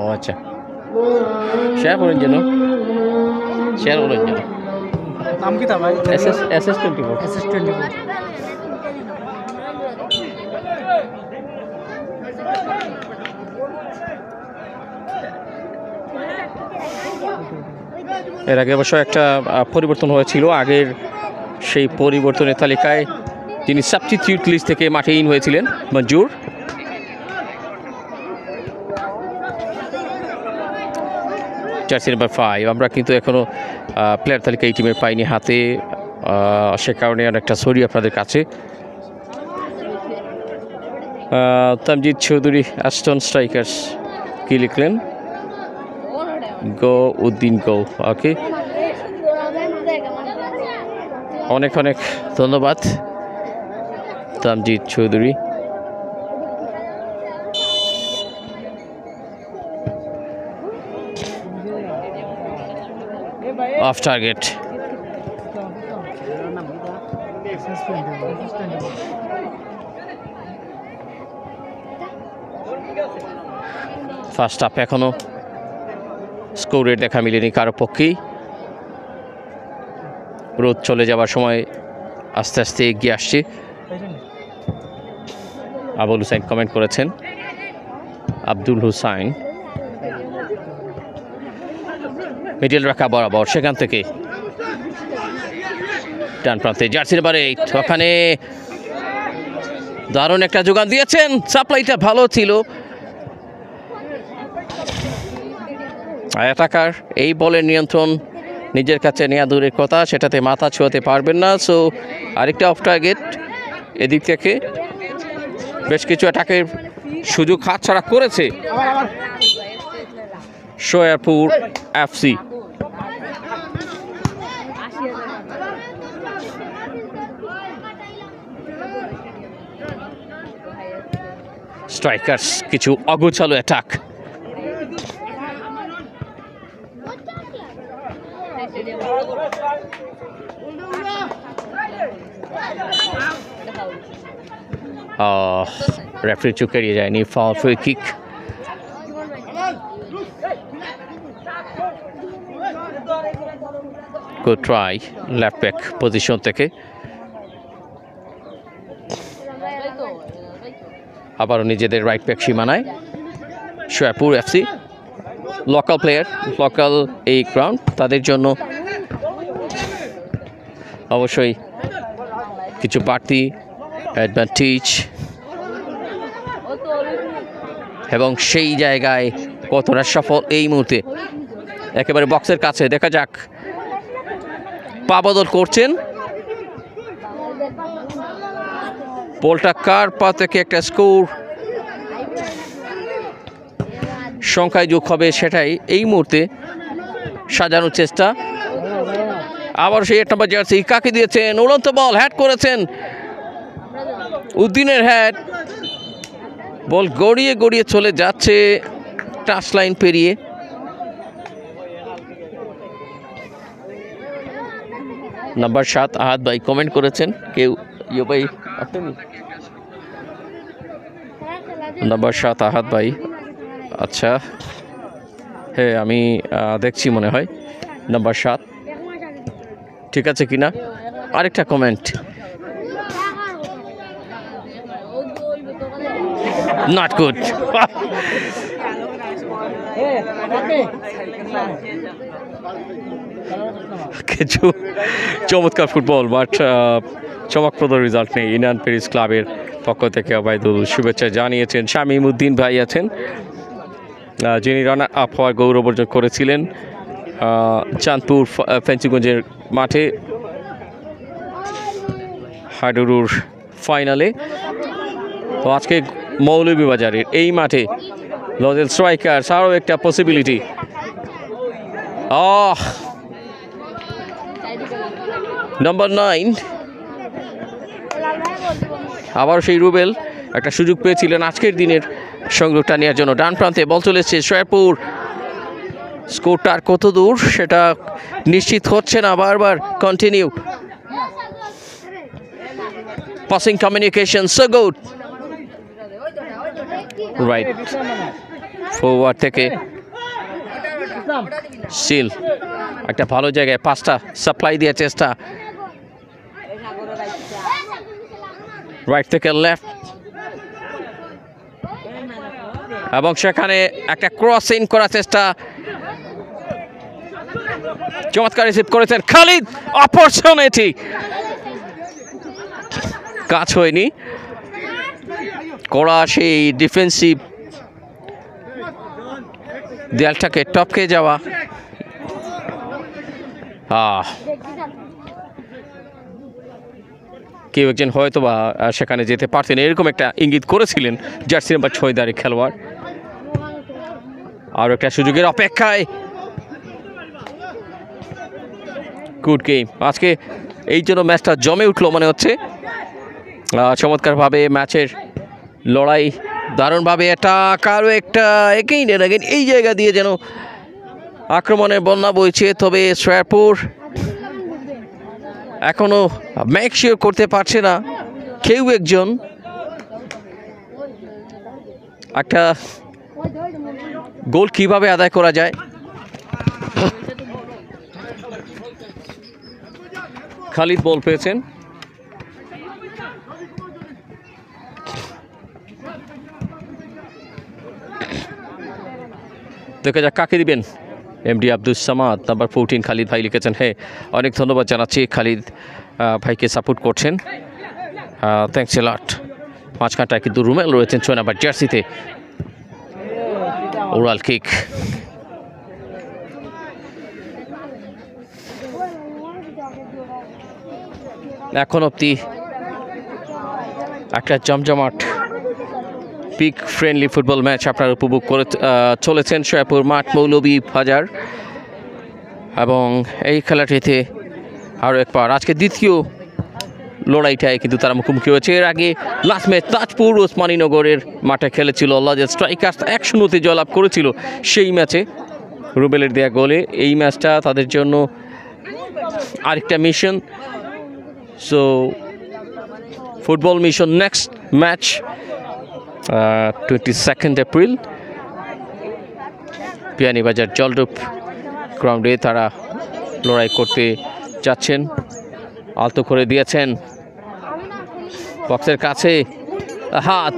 ও আচ্ছা, শেয়ার করেন যেন, নাম কি তা ভাই? SS24 এর আগে অবশ্য একটা পরিবর্তন হয়েছিল। আগের সেই পরিবর্তনের তালিকায় তিনি সাবস্টিটিউট লিস্ট থেকে মাঠে ইন হয়েছিলেন মঞ্জুর। Jersey number 5। আমরা কিন্তু এখনও প্লেয়ার তালিকা এই টিমের পাইনি হাতে, সে কারণে অনেকটা সরি আপনাদের কাছে। তামজিদ চৌধুরী অ্যাস্টন স্ট্রাইকার্স কি লিখলেন? গো উদ্দিন গো, ওকে, অনেক অনেক ধন্যবাদ Tamjid Chowdhury. Of target, first half এখনো স্কোরের দেখা মিলেনি কারো পক্ষেই। রোদ চলে যাবার সময় আস্তে আস্তে এগিয়ে আসছে। আবুল হুসাইন কমেন্ট করেছেন, আব্দুল হুসাইন মিডল রাখা বরাবর, সেখান থেকে ডান প্রান্তে জার্সি নাম্বার 8, ওখানে দারুণ একটা যোগান দিয়েছেন, সাপ্লাইটা ভালো ছিল। অ্যাটাকার এই বলের নিয়ন্ত্রণ নিজের কাছে নেওয়া দূরের কথা, সেটাতে মাথা ছোঁয়াতে পারবেন না। সো আরেকটা অফ টার্গেট এদিক থেকে, বেশ কিছু অ্যাটাকের সুযোগ হাতছাড়া করেছে শোয়ারপুর এফসি। স্ট্রাইকার্স কিছু অগোছালো অ্যাটাক, রেফারি চুক এড়িয়ে যায়নি, foul, free kick. Good try left back position থেকে, আবারও নিজেদের রাইট ব্যাক সীমানায় শোয়ারপুর এফসি। লোকাল প্লেয়ার, লোকাল এই গ্রাউন্ড, তাদের জন্য অবশ্যই কিছু বাড়তি অ্যাডভান্টেজ, এবং সেই জায়গায় কতটা সফল এই মুহূর্তে। একেবারে বক্সের কাছে, দেখা যাক পা বদল করছেন, বলটা কার পা থেকে একটা স্কোর সংখ্যায় যোগ হবে সেটাই এই মুহূর্তে সাজানোর চেষ্টা। আবার সেই 8 নম্বর জার্সি কাকে দিয়েছেন, উড়ন্ত বল, হ্যাট করেছেন উদ্দিনের, হ্যাট বল গড়িয়ে গড়িয়ে চলে যাচ্ছে টাচ লাইন পেরিয়ে। নাম্বার 7 আহাদ ভাই কমেন্ট করেছেন, কেউ ইয়ে ভাই আসেনি, নাম্বার 7 আহাদ ভাই। আচ্ছা হ্যাঁ, আমি দেখছি মনে হয় নাম্বার 7 ঠিক আছে কিনা। আরেকটা কমেন্ট, নট গুড। কিছু চমৎকার ফুটবল, বাট চমকপ্রদ রেজাল্ট নেই। ইনান প্যারিস ক্লাবের পক্ষ থেকে আবাইদুল শুভেচ্ছা জানিয়েছেন। শামীম উদ্দিন ভাই আছেন, যিনি রানার আপ হওয়ার গৌরব অর্জন করেছিলেন চাঁদপুর ফেন্সিগঞ্জের মাঠে হাডুরুর ফাইনালে। তো আজকে মৌলভীবাজারের এই মাঠে লজেল স্ট্রাইকার আরও একটা পসিবিলিটি। নাম্বার 9 আবার সেই রুবেল একটা সুযোগ পেয়েছিলেন আজকের দিনের সংযোগটা নেওয়ার জন্য। ডান প্রান্তে বল চলে এসেছে শোয়ারপুর, স্কোরটা আর কত দূর সেটা নিশ্চিত হচ্ছে না, বারবার continue passing communication, so good right forward থেকে সিল একটা ভালো জায়গায় পাঁচটা সাপ্লাই দেওয়ার চেষ্টা, রাইট থেকে লেফট, এবং সেখানে একটা ক্রস ইন করার চেষ্টা, চমৎকার রিসিভ করেছেন খালিদ, অপরচুনিটি কাজ হয়নি, কড়া সেই ডিফেন্সিভ দেয়ালটাকে টপকে যাওয়া। কেউ একজন হয়তো বা সেখানে যেতে পারতেন, এরকম একটা ইঙ্গিত করেছিলেন জার্সি নাম্বার 6 দাঁড়িয়ে খেলোয়াড়। আর একটা সুযোগের অপেক্ষায়, গুড গেম। আজকে এই জন্য ম্যাচটা জমে উঠলো মনে হচ্ছে, চমৎকারভাবে ম্যাচের লড়াই, দারুণভাবে এটা কারো একটা এগেইন এই জায়গা দিয়ে যেন আক্রমণের বন্যা বইছে। তবে শোয়ারপুর এখনো মেক শিওর করতে পারছে না কেউ একজন একটা গোল কিভাবে আদায় করা যায়। খালিদ বল পেয়েছেন, দেখা যাক কাকে দিবেন। এমডি আব্দুস সামাদ নাম্বার 14 খালিদ ভাই লিখেছেন। হ্যাঁ, অনেক ধন্যবাদ জানাচ্ছি খালিদ ভাইকে সাপোর্ট করছেন, থ্যাংকস এ লট। মাঝখানটায় কিন্তু রুমেল রয়েছেন 6 নাম্বার জার্সিতে। ওরাল কিক, এখন অব্দি একটা জমজমাট পিক ফ্রেন্ডলি ফুটবল ম্যাচ আপনারা উপভোগ করে চলেছেন সৈয়দপুর মাঠ মৌলভীবাজার, এবং এই খেলাটিতে আরও একবার আজকে দ্বিতীয় লড়াইটায় কিন্তু তারা মুখোমুখি হয়েছে। এর আগে লাস্ট ম্যাচ তাজপুর ওসমানীনগরের মাঠে খেলেছিল লজের স্ট্রাইকার্স, 1-0 জয়লাভ করেছিল সেই ম্যাচে রুবেলের দেয়া গোলে। এই ম্যাচটা তাদের জন্য আরেকটা mission. So football mission next match 22 April Beanibazar জলরূপ গ্রাউন্ডে তারা লড়াই করতে যাচ্ছেন। আলতো করে দিয়েছেন বক্সের কাছে, হাত,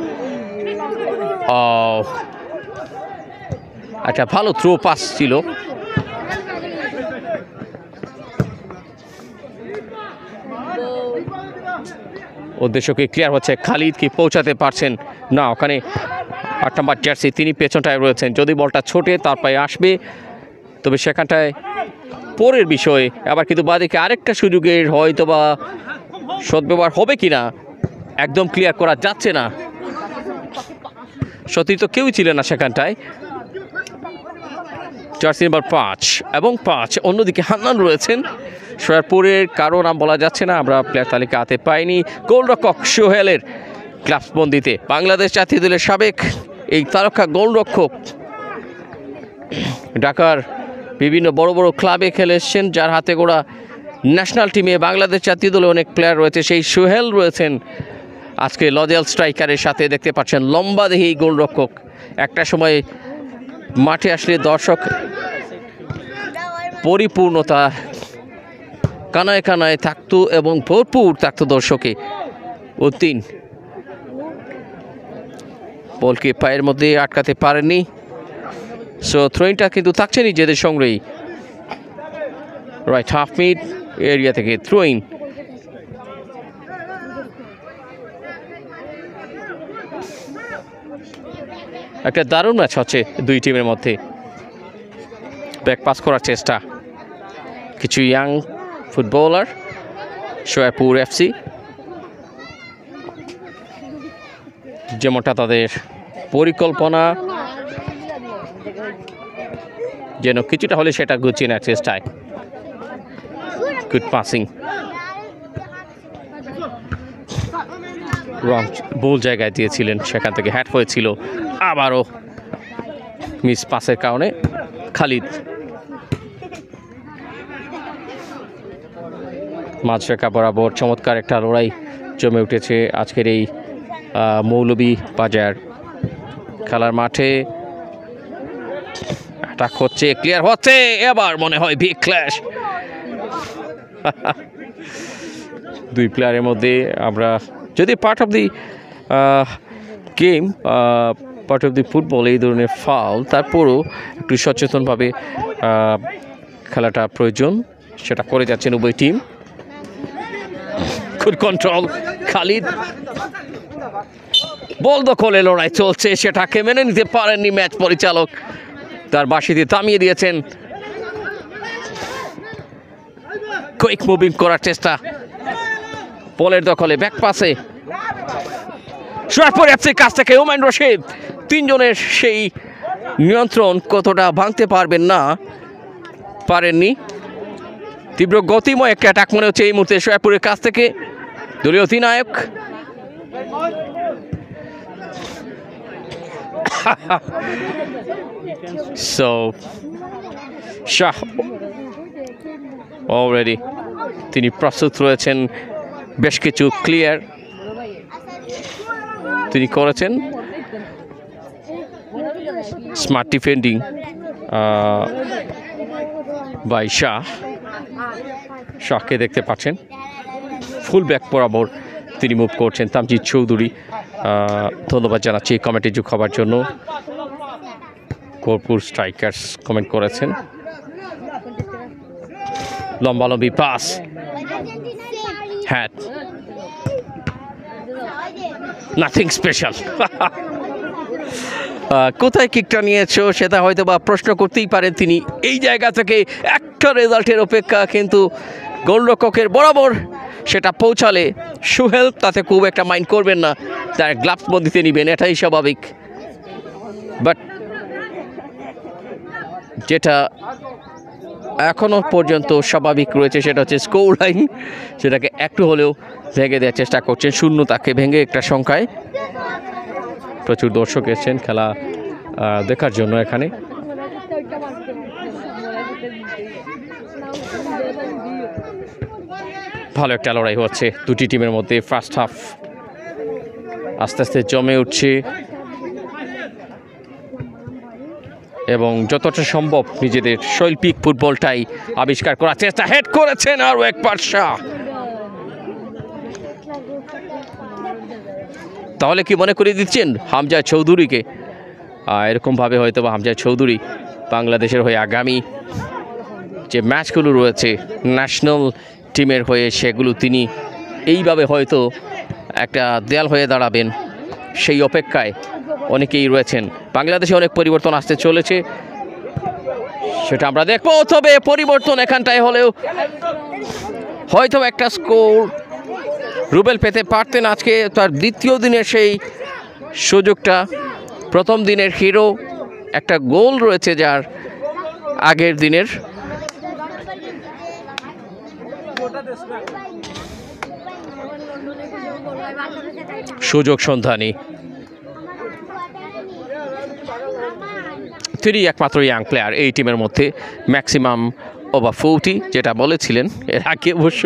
একটা ভালো থ্রো পাস ছিল। উদ্দেশ্যকে ক্লিয়ার হচ্ছে, খালিদ কি পৌঁছাতে পারছেন না, ওখানে 8 নম্বর জার্সি তিনি পেছনটায় রয়েছেন। যদি বলটা ছোটে তার পায়ে আসবে, তবে সেখানটায় পরের বিষয়ে আবার কিন্তু বাদিকে আরেকটা সুযোগের হয়তো বা সদ্ব্যবহার হবে কিনা একদম ক্লিয়ার করা যাচ্ছে না। সত্যি তো কেউই ছিলেন না সেখানটায়। জার্সি নাম্বার 5 এবং 5 অন্যদিকে হান্নান রয়েছেন। সৈয়দপুরের কারো নাম বলা যাচ্ছে না, আমরা প্লেয়ার তালিকা হাতে পাইনি। গোলরক্ষক সোহেলের ক্লাবসবন্দিতে বাংলাদেশ জাতীয় দলের সাবেক এই তারকা গোলরক্ষক ঢাকার বিভিন্ন বড় বড় ক্লাবে খেলে এসছেন, যার হাতে গোড়া ন্যাশনাল টিমে বাংলাদেশ জাতীয় দলে অনেক প্লেয়ার রয়েছে। সেই সোহেল রয়েছেন আজকে লজেল স্ট্রাইকারের সাথে। দেখতে পাচ্ছেন লম্বা দেহি গোলরক্ষক, একটা সময় মাঠে আসলে দর্শক পরিপূর্ণতা কানায় কানায় থাকতো এবং ভরপুর থাকতো দর্শকে। উদ্দিন বলকে পায়ের মধ্যে আটকাতে পারেননি। সো থ্রোইনটা কিন্তু থাকছে নিজেদের সঙ্গেই। রাইট হাফ মিড এরিয়া থেকে থ্রোইন, একটা দারুণ ম্যাচ হচ্ছে দুই টিমের মধ্যে। ব্যাক পাস করার চেষ্টা কিছু ইয়াং ফুটবলার সৈয়দপুর এফসি, যেমনটা তাদের পরিকল্পনা যেন কিছুটা হলে সেটা গুছিয়ে নেওয়ার চেষ্টায়। গুড পাসিং, রং ভুল জায়গায় দিয়েছিলেন, সেখান থেকে হ্যাট হয়েছিল। আবারও মিস পাসের কারণে খালিদ মাঝরেখা বরাবর চমৎকার একটা লড়াই জমে উঠেছে আজকের এই মৌলভীবাজার খেলার মাঠে। অ্যাটাক হচ্ছে, ক্লিয়ার হচ্ছে, এবার মনে হয় বিগ ক্ল্যাশ দুই প্লেয়ারের মধ্যে। আমরা যদি part of the game, part of the football এই ধরনের ফাউল, তারপরও একটু সচেতনভাবে খেলাটা প্রয়োজন, সেটা করে যাচ্ছেন উভয় টিম। গুড কন্ট্রোল, খালিদ বল দখলে লড়াই চলছে, সেটাকে মেনে নিতে পারেননি ম্যাচ পরিচালক, তার বাঁশি দিয়ে থামিয়ে দিয়েছেন। কুইক মুভিং করার চেষ্টা, বলের দখলে ব্যাক পাসে সৈয়দপুর এফসির কাছ থেকে ওমান রশিদ, তিনজনের সেই নিয়ন্ত্রণ কতটা ভাঙতে পারবেন না, পারেননি। তীব্র গতিময় একটা অ্যাটাক মনে হচ্ছে এই মুহূর্তে সৈয়দপুরের কাছ থেকে দলীয় অধিনায়ক। So Shah already তিনি প্রস্তুত রয়েছেন বেশ কিছু ক্লিয়ার তিনি করেছেন স্মার্ট ডিফেন্ডিং বাই শাহকে দেখতে পাচ্ছেন ফুল ব্যাক বরাবর তিনি মুভ করছেন তামজিদ চৌধুরী ধন্যবাদ জানাচ্ছি কমেন্টে যোগ হবার জন্য কর্পুর স্ট্রাইকার্স কমেন্ট করেছেন লম্বালম্বি পাস হ্যাট নাথিং স্পেশাল কোথায় কিকটা নিয়েছো সেটা হয়তো বা প্রশ্ন করতেই পারেন তিনি এই জায়গা থেকে একটা রেজাল্টের অপেক্ষা কিন্তু গোলরক্ষকের বরাবর সেটা পৌঁছালে সুহেল তাতে খুব একটা মাইন্ড করবেন না তার গ্লাভস বন্দিতে নেবেন এটাই স্বাভাবিক বাট যেটা এখনও পর্যন্ত স্বাভাবিক রয়েছে সেটা হচ্ছে স্কোর লাইন সেটাকে একটু হলেও ভেঙে দেওয়ার চেষ্টা করছেন শূন্য তাকে ভেঙে একটা সংখ্যায় প্রচুর দর্শক এসেছেন খেলা দেখার জন্য এখানে ভালো একটা লড়াই হচ্ছে দুটি টিমের মধ্যে ফার্স্ট হাফ আস্তে আস্তে জমে উঠছে এবং যতটা সম্ভব নিজেদের শৈল্পিক ফুটবলটাই আবিষ্কার করার চেষ্টা হেড করেছেন আরও একবার শাহ তাহলে কি মনে করে দিচ্ছেন হামজা চৌধুরীকে এরকমভাবে হয়তো বা হামজা চৌধুরী বাংলাদেশের হয়ে আগামী যে ম্যাচগুলো রয়েছে ন্যাশনাল টিমের হয়ে সেগুলো তিনি এইভাবে হয়তো একটা দেয়াল হয়ে দাঁড়াবেন সেই অপেক্ষায় অনেকেই রয়েছেন বাংলাদেশে অনেক পরিবর্তন আসতে চলেছে সেটা আমরা দেখবো তবে পরিবর্তন এখানটায় হলেও হয়তো একটা স্কোর রুবেল পেতে পারতেন আজকে তার দ্বিতীয় দিনের সেই সুযোগটা প্রথম দিনের হিরো একটা গোল রয়েছে যার আগের দিনের সুযোগ সন্ধানী তিনি একমাত্র ইয়াং প্লেয়ার এই টিমের মধ্যে ম্যাক্সিমাম ওভার 40 যেটা বলেছিলেন এর আগে অবশ্য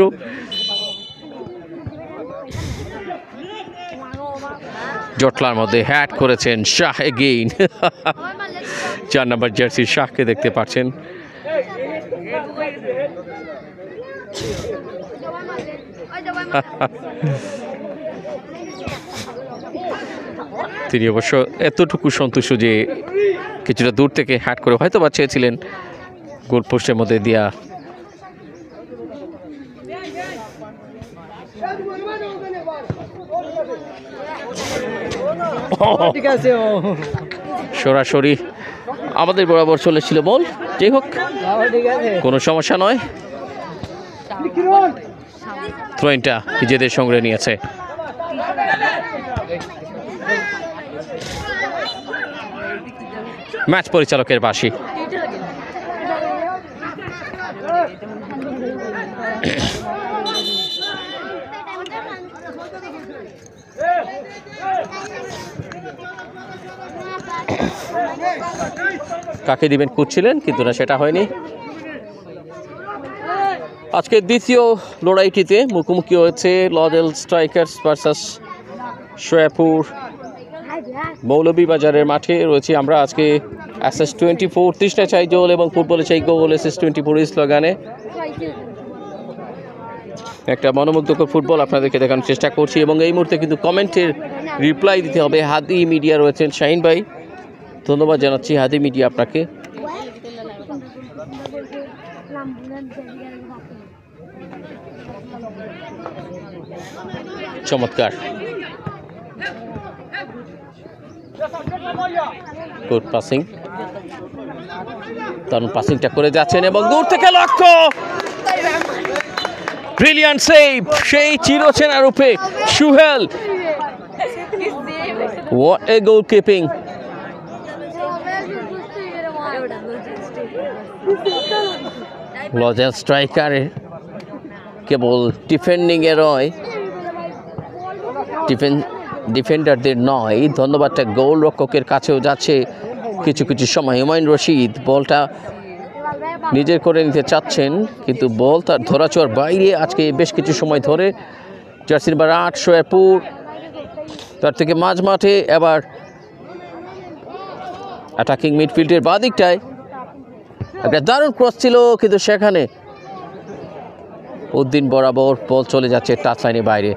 জটলার মধ্যে হ্যাট করেছেন শাহ এগেইন 4 নম্বর জার্সি শাহকে দেখতে পাচ্ছেন তিনি অবশ্য এতটুকু সন্তুষ্ট যে কিছুটা দূর থেকে হ্যাট করে হয়তো বা চেয়েছিলেন গোল পোস্টের মধ্যে দিয়া সরাসরি আমাদের বরাবর চলেছিল বল যাই হোক কোনো সমস্যা নয় থ্রোইনটা নিজেদের সঙ্গে নিয়েছে ম্যাচ পরিচালকের বাঁশি কাকে দিবেন খুঁজছিলেন কিন্তু না সেটা হয়নি আজকে দ্বিতীয় লড়াইটিতে মুখোমুখি হয়েছে লজেল স্ট্রাইকার্স ভার্সাস শোয়াপুর মৌলভীবাজারের মাঠে রয়েছে আমরা আজকে SS24 তৃষ্ণা চাই গোল এবং ফুটবলে চাই গোল SS24 স্লোগানে একটা মনোমুগ্ধকর ফুটবল আপনাদেরকে দেখানোর চেষ্টা করছি এবং এই মুহূর্তে কিন্তু কমেন্টের রিপ্লাই দিতে হবে হাদি মিডিয়া রয়েছেন শাহিন ভাই ধন্যবাদ জানাচ্ছি হাদি মিডিয়া আপনাকে চমৎকার গুড পাসিং দারুণ পাসিংটা করে যাচ্ছেন এবং দূর থেকে লক্ষ্য ব্রিলিয়ান্ট সেভ সেই চিরচেনা রূপে Suhel what a goalkeeping Lozells striker কেবল ডিফেন্ডিং এ নয় ডিফেন্ডারদের নয় ধন্যবাদটা গোল রক্ষকের কাছেও যাচ্ছে কিছু কিছু সময় হুমায়ুন রশিদ বলটা নিজের করে নিতে চাচ্ছেন, কিন্তু বল তার ধরাছোঁয়ার বাইরে আজকে বেশ কিছু সময় ধরে। জার্সি নাম্বার 8 শোয়েরপুর, তার থেকে মাঝ মাঠে এবার অ্যাটাকিং মিডফিল্ডের বাঁ দিকটায় একটা দারুণ ক্রস ছিল, কিন্তু সেখানে উদ্দিন বরাবর বল চলে যাচ্ছে টাচ লাইনের বাইরে।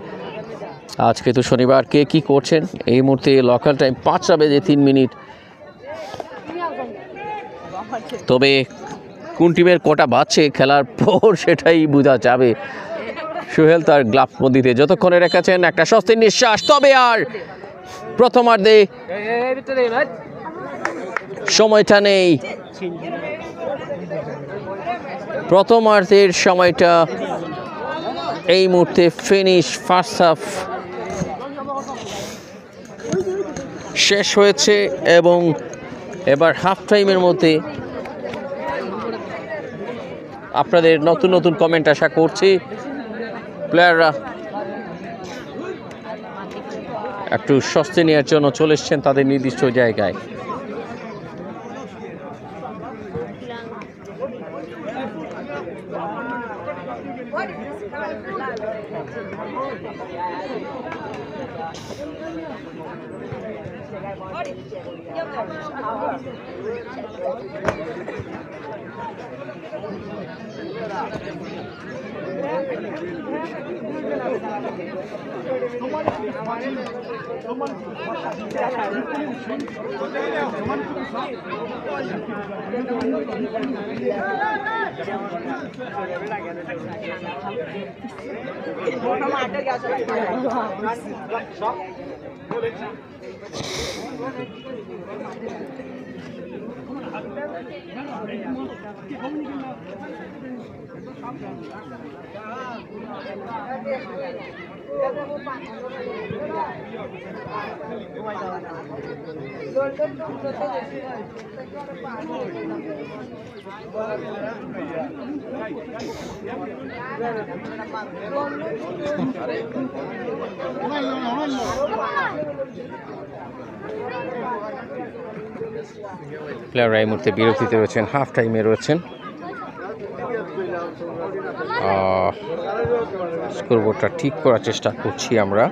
আজকে তো শনিবার, কে কী করছেন এই মুহূর্তে লোকাল টাইম 5:03। তবে কোন টিমের কটা বাজছে খেলার পর সেটাই বোঝা যাবে। সোহেল তার গ্লাভস বন্দিতে যতক্ষণে রেখেছেন একটা স্বস্তির নিঃশ্বাস। তবে আর প্রথমার্ধে সময়টা নেই, প্রথমার্ধের সময়টা এই মুহূর্তে ফিনিশ। ফার্স্ট হাফ শেষ হয়েছে এবং এবার হাফ টাইমের মধ্যে আপনাদের নতুন নতুন কমেন্ট আশা করছি। প্লেয়াররা একটু স্বস্তি নেওয়ার জন্য চলে এসছেন তাদের নির্দিষ্ট জায়গায়। প্লেয়াররা এই মুহূর্তে বিরতিতে রয়েছেন, হাফ টাইমে রয়েছেন। স্কোরবোর্ডটা ঠিক করার চেষ্টা করছি আমরা।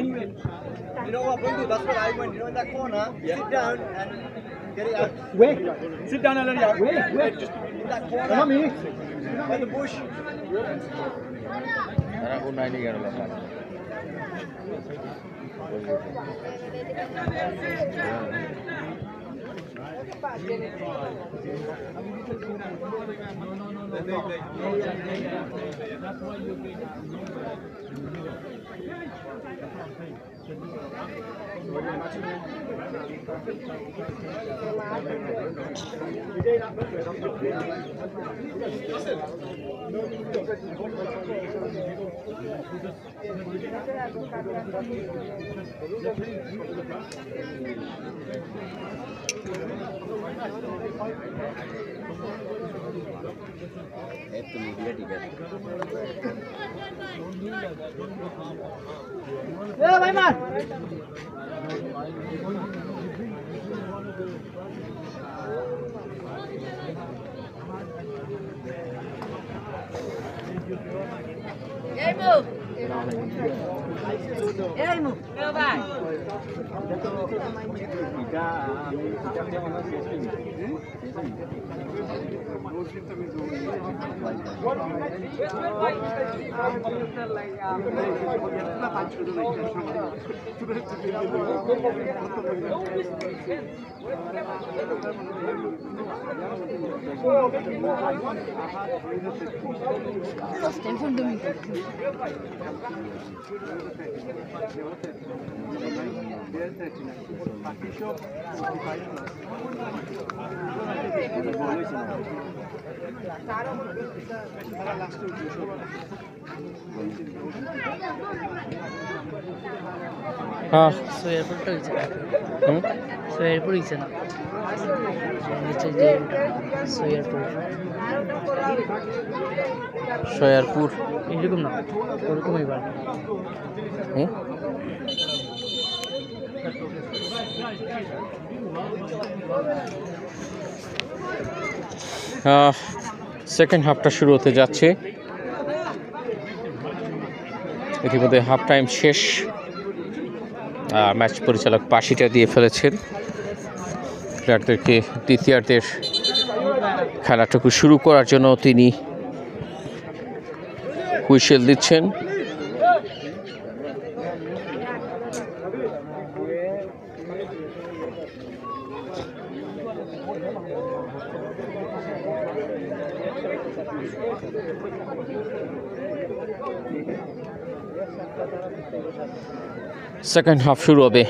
Anyway, you know what, Bundu, that's what I went. You know, in that corner, sit down and get it out. Where? Sit down and let it out. Where? Just in that corner. Come here. By the bush. भाई मान Game move. সয়ারপুর এরকম না ওরকমই বার second হাফটা শুরু হতে যাচ্ছে। ইতিমধ্যে হাফ টাইম শেষ। ম্যাচ পরিচালক পাশিটা দিয়ে ফেলেছেন প্লেয়ারদেরকে দ্বিতীয়ার্ধের খেলাটুকু শুরু করার জন্য তিনি হুইসেল দিচ্ছেন। সেকেন্ড হাফ শুরু হবে।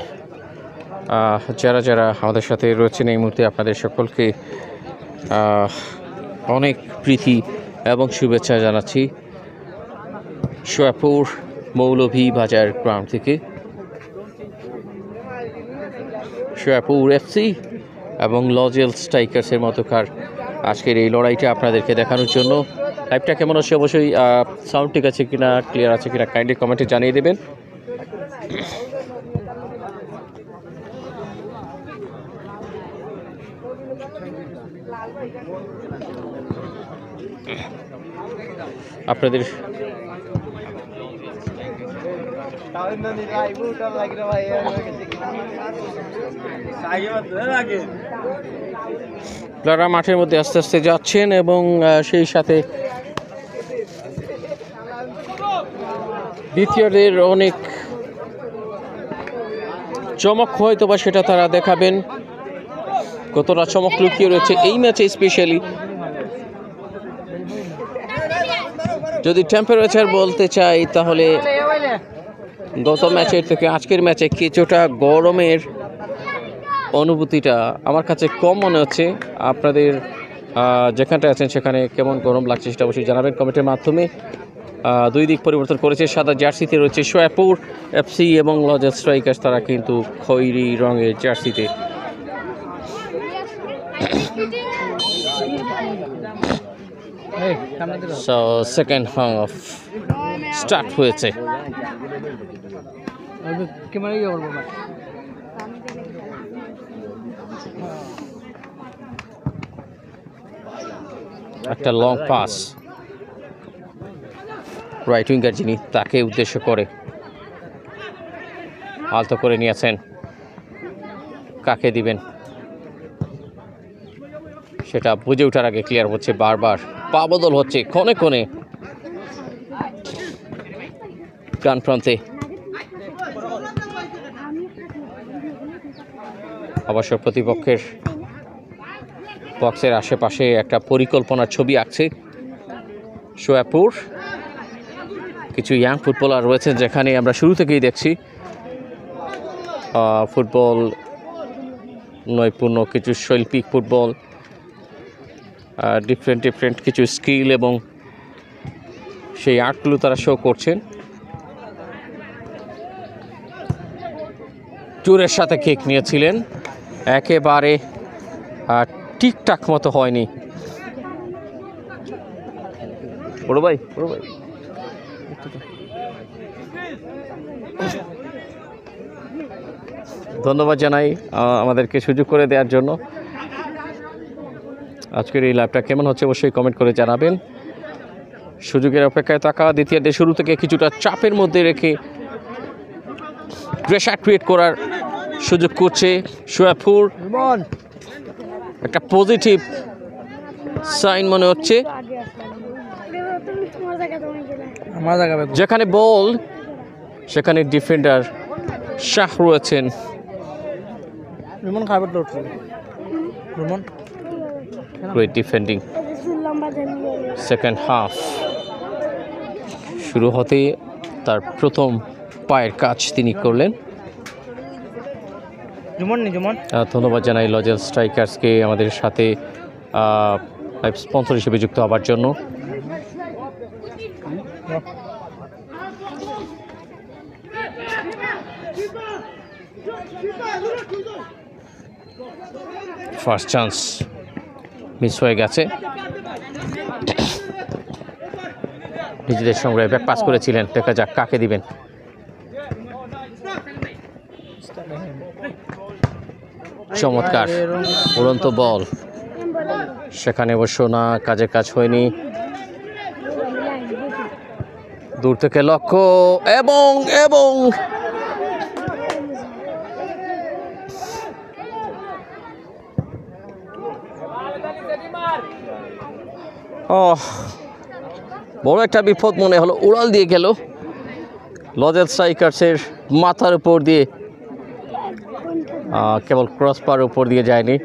যারা যারা আমাদের সাথে রয়েছেন এই মুহূর্তে আপনাদের সকলকে অনেক প্রীতি এবং শুভেচ্ছা জানাচ্ছি সোয়াপুর মৌলভীবাজার গ্রাউন্ড থেকে। সোয়াপুর এফসি এবং লজেল স্ট্রাইকার্সের মতোকার আজকের এই লড়াইটা আপনাদেরকে দেখানোর জন্য। লাইভটা কেমন হচ্ছে অবশ্যই সাউন্ড ঠিক আছে কিনা, ক্লিয়ার আছে কিনা কাইন্ডলি কমেন্টে জানিয়ে দেবেন। আপনাদের প্লেয়াররা মাঠের মধ্যে আস্তে আস্তে যাচ্ছেন এবং সেই সাথে দ্বিতীয়ের অনেক চমক হয়তো বা সেটা তারা দেখাবেন, কতটা চমক লুকিয়ে রয়েছে এই ম্যাচে। স্পেশালি যদি টেম্পারেচার বলতে চাই তাহলে গত ম্যাচের থেকে আজকের ম্যাচে কিছুটা গরমের অনুভূতিটা আমার কাছে কম মনে হচ্ছে। আপনাদের যেখানটা আছেন সেখানে কেমন গরম লাগছে সেটা অবশ্যই জানাবেন কমেন্টের মাধ্যমে। দুই দিক পরিবর্তন করেছে, সাদা জার্সিতে রয়েছে সোয়াপুর এফসি এবং লজেল স্ট্রাইকার্স, তারা কিন্তু খয়েরি রঙের জার্সিতে। So second half start হয়েছে। একটা লং পাস রাইট উইঙ্গার যিনি তাকে উদ্দেশ্য করে আলতো করে নিয়েছেন, কাকে দিবেন সেটা বুঝে ওঠার আগে ক্লিয়ার হচ্ছে, বারবার পা বদল হচ্ছে ক্ষণে ক্ষণে ডান প্রান্তে। অবশ্য প্রতিপক্ষের বক্সের আশেপাশে একটা পরিকল্পনার ছবি আঁকছে সোয়াপুর। কিছু ইয়াং ফুটবলার রয়েছেন যেখানে আমরা শুরু থেকেই দেখছি ফুটবল নৈপুণ্য, কিছু শৈল্পিক ফুটবল, ডিফারেন্ট কিছু স্কিল এবং সেই আর্টগুলো তারা শো করছেন। ট্যুরের সাথে কেক নিয়েছিলেন, একেবারে ঠিকঠাক মতো হয়নি। বড় ভাই ধন্যবাদ জানাই আমাদেরকে সুযোগ করে দেওয়ার জন্য। আজকের এই লাইভটা কেমন হচ্ছে অবশ্যই কমেন্ট করে জানাবেন। সুযোগের অপেক্ষায় থাকা দ্বিতীয়ার্ধের শুরু থেকে কিছুটা চাপের মধ্যে রেখে প্রেশার ক্রিয়েট করার সুযোগ করছে শোয়েবপুর। একটা পজিটিভ সাইন মনে হচ্ছে। যেখানে বল সেখানে ডিফেন্ডার শাহ রয়েছেন। গ্রেট ডিফেন্ডিং সেকেন্ড হাফ শুরু হতে তার প্রথম পায়ের কাজ তিনি করলেন। ধন্যবাদ জানাই লজেল স্ট্রাইকার্সকে আমাদের সাথে লাইভ স্পন্সর হিসেবে যুক্ত হওয়ার জন্য। ফার্স্ট চান্স মিস হয়ে গেছে। নিজেদের সংগ্রহে ব্যাক পাস করেছিলেন, দেখা যাক কাকে দিবেন। চমৎকার উড়ন্ত বল, সেখানে অবশ্য না কাজের কাজ হয়নি। দূর থেকে লক্ষ্য এবং এবং বড় একটা বিপদ মনে হলো, উড়াল দিয়ে গেল লজেল স্ট্রাইকার্সের মাথার উপর দিয়ে, কেবল ক্রসবার উপর দিয়ে যায়নি।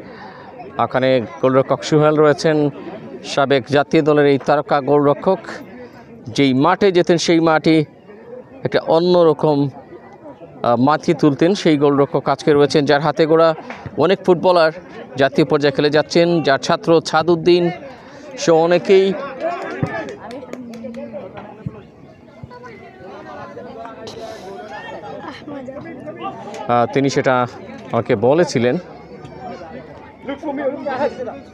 এখানে গোলরক্ষক সুহেল রয়েছেন, সাবেক জাতীয় দলের এই তারকা গোলরক্ষক। যেই মাঠে যেতেন সেই মাঠে একটা অন্যরকম মাথি তুলতেন সেই গোলরক্ষক আজকে রয়েছেন, যার হাতে গোড়া অনেক ফুটবলার জাতীয় পর্যায়ে খেলে যাচ্ছেন, যার ছাত্র ছাদউদ্দিন সে অনেকেই। তিনি সেটা আমাকে বলেছিলেন,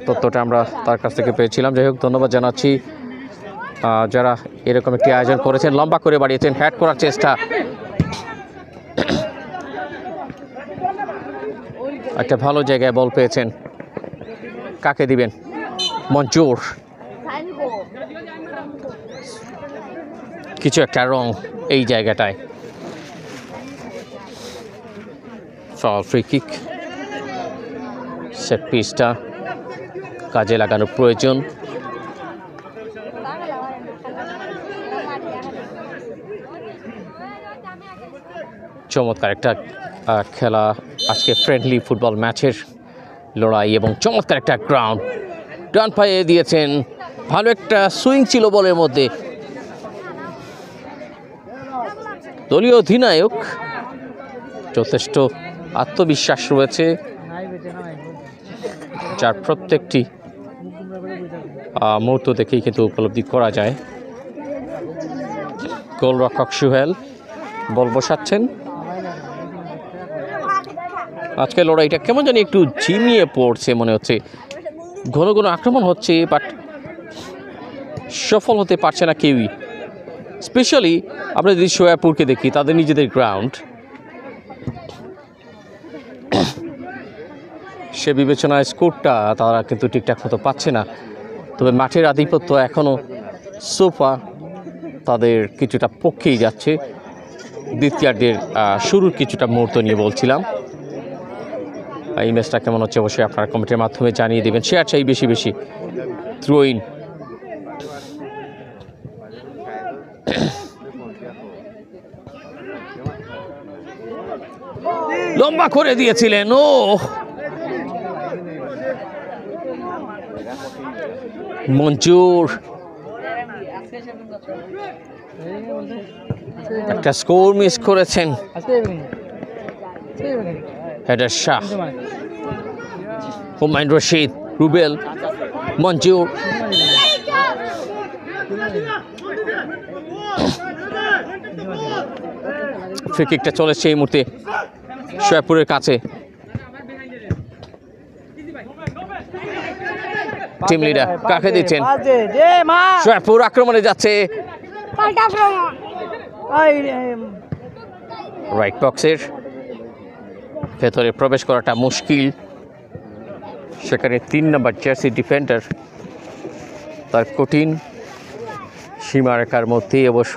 তথ্যটা আমরা তার কাছ থেকে পেয়েছিলাম। যাই হোক, ধন্যবাদ জানাচ্ছি যারা এরকম একটি আয়োজন করেছেন। লম্বা করে বাড়িয়েছেন, হ্যাট করার চেষ্টা, একটা ভালো জায়গায় বল পেয়েছেন। কাকে দিবেন? মঞ্জুর, কিছু একটা রং এই জায়গাটায়। ফাউল ফ্রি কিক, সেট পিসটা কাজে লাগানোর প্রয়োজন। চমৎকার একটা খেলা আজকে, ফ্রেন্ডলি ফুটবল ম্যাচের লড়াই এবং চমৎকার একটা গ্রাউন্ড। ডান পায়ে দিয়েছেন, ভালো একটা সুইং ছিল বলের মধ্যে। দলীয় অধিনায়ক যথেষ্ট আত্মবিশ্বাস রয়েছে, যার প্রত্যেকটি মুহূর্ত দেখেই কিন্তু উপলব্ধি করা যায়। গোলরক্ষক সুহেল বল বসাচ্ছেন। আজকে লড়াইটা কেমন জানি একটু ঝিমিয়ে পড়ছে মনে হচ্ছে, ঘন ঘন আক্রমণ হচ্ছে, বাট সফল হতে পারছে না কেউই। স্পেশালি আমরা যদি শোয়েবপুরকে দেখি, তাদের নিজেদের গ্রাউন্ড, সে বিবেচনায় স্কোরটা তারা কিন্তু ঠিকঠাক মতো পাচ্ছে না। তবে মাঠের আধিপত্য এখনও সোফা তাদের কিছুটা পক্ষেই যাচ্ছে। দ্বিতীয়ার্ধের শুরুর কিছুটা মুহূর্ত নিয়ে বলছিলাম। এই ম্যাচটা কেমন হচ্ছে অবশ্যই আপনারা কমেন্টের মাধ্যমে জানিয়ে দেবেন। শেয়ার চাই বেশি বেশি। থ্রো ইন, লম্বা করে দিয়েছিলেন, ও মঞ্জুর একটা স্কোর মিস করেছেন। হেডার শাহ, হুমায়ুন রশিদ, রুবেল, মঞ্জুর, ফ্রি কিকটা চলেছে এই মুহূর্তে শোয়েবপুরের কাছে। টিম লিডার কাকে দিচ্ছেন? শোয়েবপুর আক্রমণে যাচ্ছে, রাইট বক্সের ভেতরে প্রবেশ করাটা মুশকিল। সেখানে 3 নম্বর জার্সি ডিফেন্ডার তার কঠিন সীমারেখার মধ্যেই অবশ্য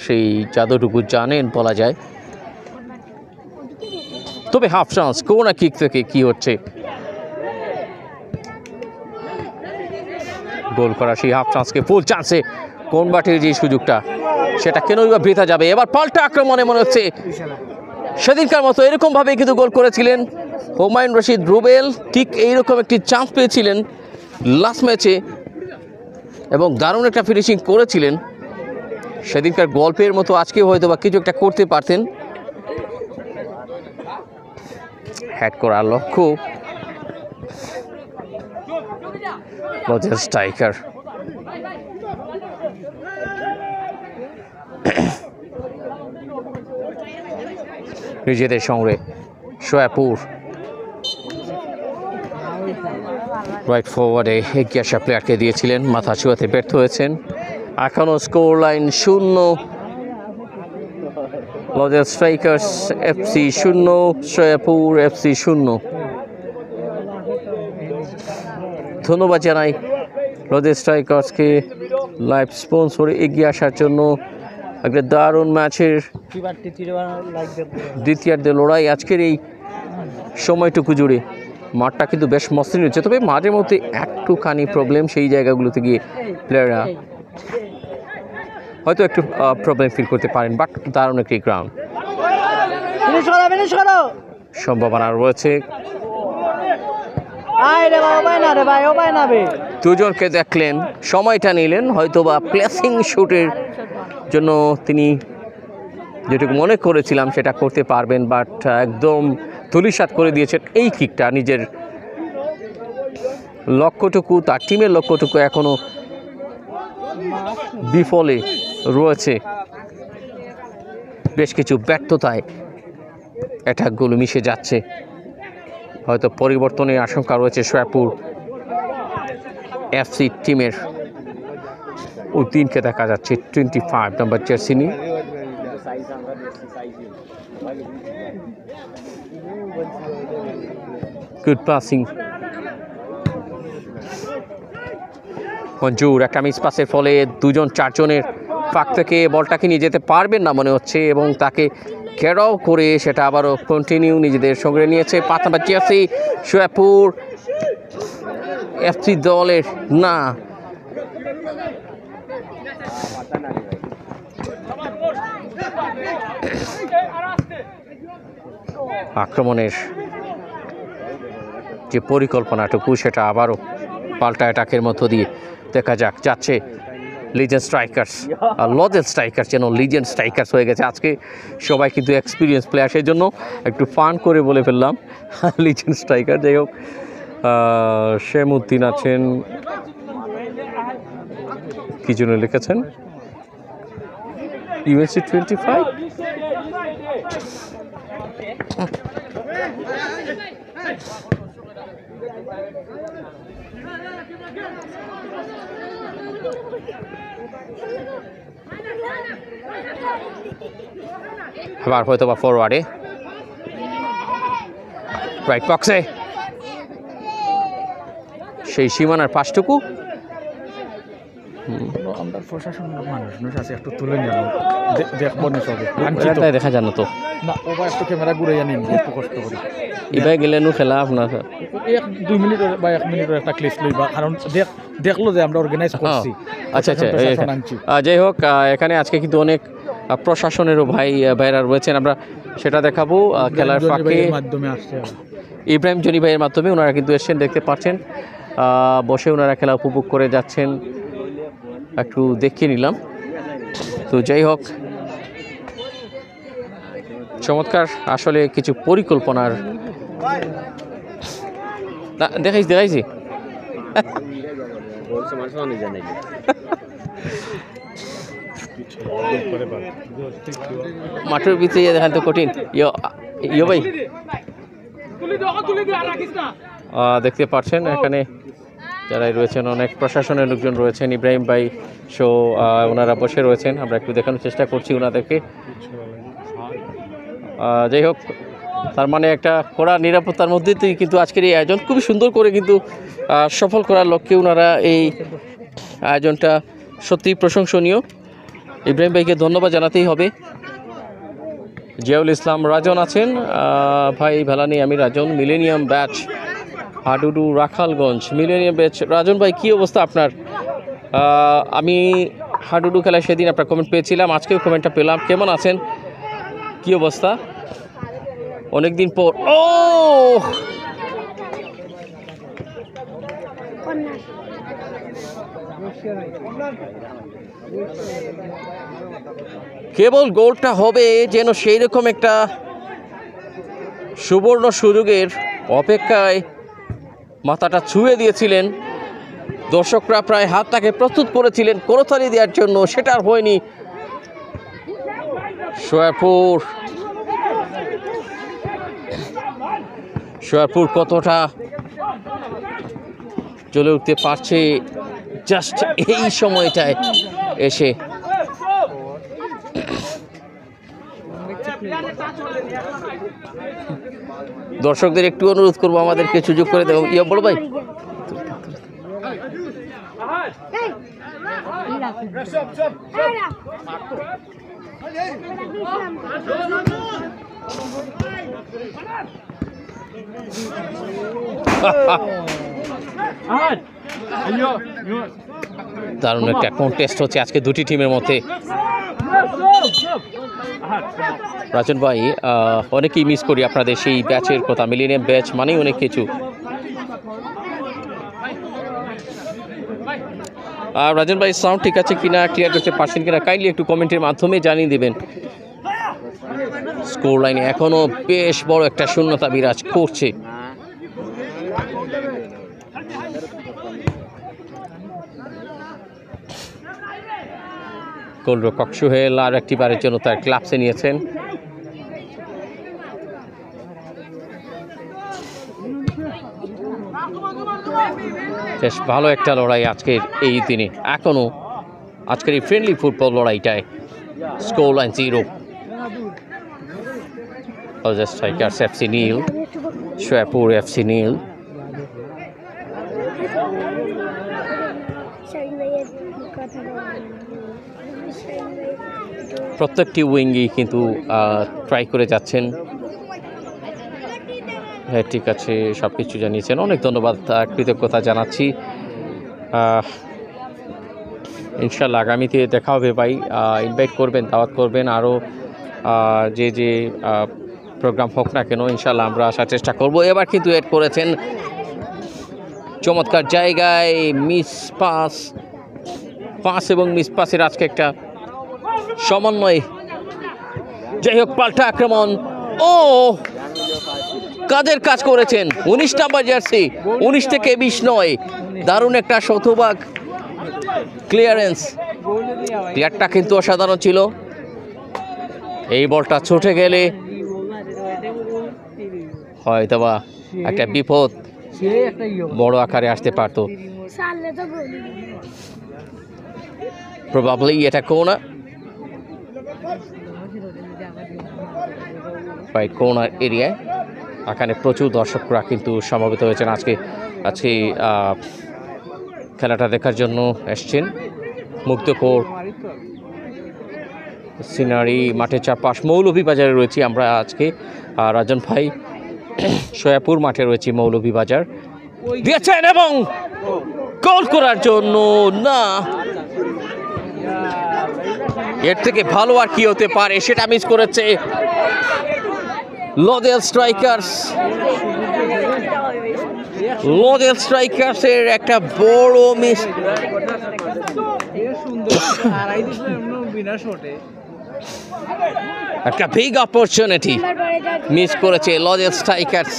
সেই জাদুটুকু জানেন বলা যায়। তবে হাফ চান্স কোনা কিক থেকে কি হচ্ছে, গোল করা সেই হাফ চান্সকে ফুল চান্সে কনভার্টের যে সুযোগটা সেটা কেনই বা বৃথা যাবে। এবার পাল্টা আক্রমণে মনে হচ্ছে সেদিনকার মতো এরকমভাবে কিন্তু গোল করেছিলেন হুমায়ুন রশিদ রুবেল, ঠিক এইরকম একটি চান্স পেয়েছিলেন লাস্ট ম্যাচে এবং দারুণ একটা ফিনিশিং করেছিলেন। সেদিনকার গল্পের মতো আজকে হয়তো বা কিছু একটা করতে পারতেন। হ্যাড করার লক্ষ্য স্ট্রাইকার নিজেদের সঙ্গে শোয়াপুর রাইট ফরওয়ার্ডে এগিয়ে আসা প্লেয়ারকে দিয়েছিলেন, মাথা ছুঁয়াতে ব্যর্থ হয়েছেন। এখনও স্কোর লাইন 0, লজের স্ট্রাইকার্স FC 0, শোয়াপুর FC 0। ধন্যবাদ জানাই লজের স্ট্রাইকার্সকে লাইভ স্পন্সরে এগিয়ে আসার জন্য। একটা দারুণ ম্যাচের দ্বিতীয়ার্ধের লড়াই আজকের এই সময়টুকু জুড়ে। মাঠটা কিন্তু বেশ মসৃণ হচ্ছে, তবে মাঝে মধ্যে একটুখানি প্রবলেম সেই জায়গাগুলোতে গিয়ে প্লেয়াররা হয়তো একটু প্রবলেম ফিল করতে পারেন, বাট দারুণ একটি গ্রাউন্ড, সম্ভাবনা রয়েছে। দুজনকে দেখলেন, সময়টা নিলেন, হয়তো বা প্লেসিং শুটের জন্য তিনি যেটুকু মনে করেছিলাম সেটা করতে পারবেন, বাট একদম ধূলিসাৎ করে দিয়েছেন এই কিকটা। নিজের লক্ষ্যটুকু, তার টিমের লক্ষ্যটুকু এখনো বিফলে রয়েছে। বেশ কিছু ব্যর্থতায় অ্যাটাকগুলো মিশে যাচ্ছে, হয়তো পরিবর্তনের আশঙ্কা রয়েছে শোয়াপুর FC টিমের। উদ্দিনকে দেখা যাচ্ছে 25 নম্বর জার্সি নিয়ে। গুড পাসিং, মঞ্জুর একটা মিস পাসের ফলে দুজন চারজনের ফাঁক থেকে বলটাকে নিয়ে যেতে পারবেন না মনে হচ্ছে, এবং তাকে ঘেরাও করে সেটা আবারও কন্টিনিউ নিজেদের সঙ্গে নিয়েছে 5 নম্বর জার্সি শোয়াপুর FC দলের। না, আক্রমণের যে পরিকল্পনাটুকু সেটা আবারও পাল্টা অ্যাটাকের মধ্য দিয়ে দেখা যাক। যাচ্ছে লিজেন্ড স্ট্রাইকার্স, আর লজেন্ড স্ট্রাইকার্স যেন লিজেন্ড স্ট্রাইকার্স হয়ে গেছে আজকে। সবাই কিন্তু এক্সপিরিয়েন্স প্লেয়ার, সেই জন্য একটু ফান করে বলে ফেললাম লিজেন্ড স্ট্রাইকার। যাই হোক, শেমউদ্দিন আছেন, কি জন্য লিখেছেন UNC 25। আবার হয়তো বা ফরওয়ার্ডে রাইট বক্সে সেই সীমানার পাশটুকু আমরা প্রশাসনের মানুষ আছে, একটু তুলে নিলাম, দেখবো না সবে দেখা জানো তো না, ওবা একটু ক্যামেরা ঘুরাইয়া নিন, একটু কষ্ট করে এবার গেলেনও খেলা আপনার 2 মিনিট বা 1 মিনিটের একটা ক্লিপ লইবা, কারণ দেখলো যে আমরা অর্গানাইজ করছি। আচ্ছা আচ্ছা, যাই হোক, এখানে আজকে কিন্তু অনেক প্রশাসনেরও ভাইরা রয়েছেন, আমরা সেটা দেখাবো খেলার ফাঁকে। মাধ্যমে আসছে ইব্রাহিম জনি ভাইয়ের মাধ্যমে ওনারা কিন্তু এসছেন, দেখতে পাচ্ছেন বসে ওনারা খেলা উপভোগ করে যাচ্ছেন, একটু দেখিয়ে নিলাম। তো যাই হোক, চমৎকার আসলে কিছু পরিকল্পনার দেখাইছি মাঠের ভিতরে দেখান তো কঠিন। ইয়ো ভাই দেখতে পাচ্ছেন এখানে যারাই রয়েছেন অনেক প্রশাসনের লোকজন রয়েছেন, ইব্রাহিম ভাই সো ওনারা বসে রয়েছেন, আমরা একটু দেখানোর চেষ্টা করছি ওনাদেরকে। যাই হোক, তার মানে একটা কড়া নিরাপত্তার মধ্যেই কিন্তু আজকের এই আয়োজন খুবই সুন্দর করে কিন্তু সফল করার লক্ষ্যে ওনারা এই আয়োজনটা সত্যিই প্রশংসনীয়। ইব্রাহিম ভাইকে ধন্যবাদ জানাতেই হবে। জিয়াউল ইসলাম রাজন আছেন, ভাই ভেলানি আমি রাজন। মিলেনিয়াম ব্যাচ হাডুডু রাখালগঞ্জ, মিলেনিয়াম ব্যাচ। রাজন ভাই কী অবস্থা আপনার? আমি হাডুডু খেলায় সেদিন আপনার কমেন্ট পেয়েছিলাম, আজকেও কমেন্টটা পেলাম। কেমন আছেন, কী অবস্থা? অনেকদিন পর। ও কেবল গোলটা হবে যেন সেই রকম একটা সুবর্ণ সুযোগের অপেক্ষায় মাথাটা ছুঁয়ে দিয়েছিলেন দর্শকরা, প্রায় হাতটাকে প্রস্তুত করেছিলেন করতালি দেওয়ার জন্য, সেটা আর হয়নি। শোয়ারপুর কতটা চলে উঠতে পারছে জাস্ট এই সময়টায় এসে। দর্শকদের একটু অনুরোধ করবো আমাদেরকে সুযোগ করে দেবো। ইয়া বড় ভাই, দারুণ একটা কন্টেস্ট হচ্ছে আজকে দুটি টিমের মধ্যে। রাজন ভাই, অনেকেই মিস করি আপনাদের সেই ব্যাচের কথা। মিলেনিয়াম ব্যাচ মানেই অনেক কিছু। রাজন ভাই সাউন্ড ঠিক আছে কিনা, ক্লিয়ার করতে পারছেন কিনা, কাইন্ডলি একটু কমেন্টের মাধ্যমে জানিয়ে দেবেন। স্কোর লাইনে এখনো বেশ বড় একটা শূন্যতা বিরাজ করছে। গোলরক্ষক সোহেল আর একটি বারের জন্য তার ক্লাবসে নিয়েছেন। বেশ ভালো একটা লড়াই আজকের এই দিনে, এখনো আজকের এই ফ্রেন্ডলি ফুটবল লড়াইটায়। Score line 0। Strikers FC nil, Shoyapur FC nil. প্রত্যেকটি উইঙ্গই কিন্তু ট্রাই করে যাচ্ছেন। হ্যাঁ ঠিক আছে, সব কিছু জানিয়েছেন, অনেক ধন্যবাদ, কৃতজ্ঞতা জানাচ্ছি। ইনশাল্লাহ আগামীতে দেখা হবে ভাই, ইনভাইট করবেন, দাওয়াত করবেন, আরও যে যে প্রোগ্রাম হোক না কেন ইনশাল্লাহ আমরা আসার চেষ্টা করব। এবার কিন্তু এড করেছেন চমৎকার জায়গায় মিস পাস এবং মিস পাসের আজকে একটা সমন্বয়। যাই হোক, পাল্টা আক্রমণ। ও কাদের কাজ করেছেন 19 নাম্বার জার্সি, 19 থেকে 20 নয়। দারুণ একটা শতভাগ ক্লিয়ারেন্স, ক্লিয়ারটা কিন্তু অসাধারণ ছিল। এই বলটা ছুটে গেলে হয়তোবা একটা বিপদ বড় আকারে আসতে পারতো। প্রবাবলি এটা কোনা, রাইট কোনার এরিয়ায়। এখানে প্রচুর দর্শকরা কিন্তু সমবেত হয়েছেন আজকে খেলাটা দেখার জন্য এসছেন। মুক্তকর সিনারি মাঠের চারপাশ। মৌলভীবাজারে রয়েছি আমরা আজকে, রাজন ভাই শোয়াপুর মাঠে রয়েছি মৌলভীবাজার। দিয়েছেন এবং গোল করার জন্য না, এর থেকে ভালো আর কি হতে পারে, সেটা মিস করেছে লদেল স্ট্রাইকার্সের একটা বড় মিস। একটা বিগ অপরচুনিটি মিস করেছে লদেল স্ট্রাইকার্স।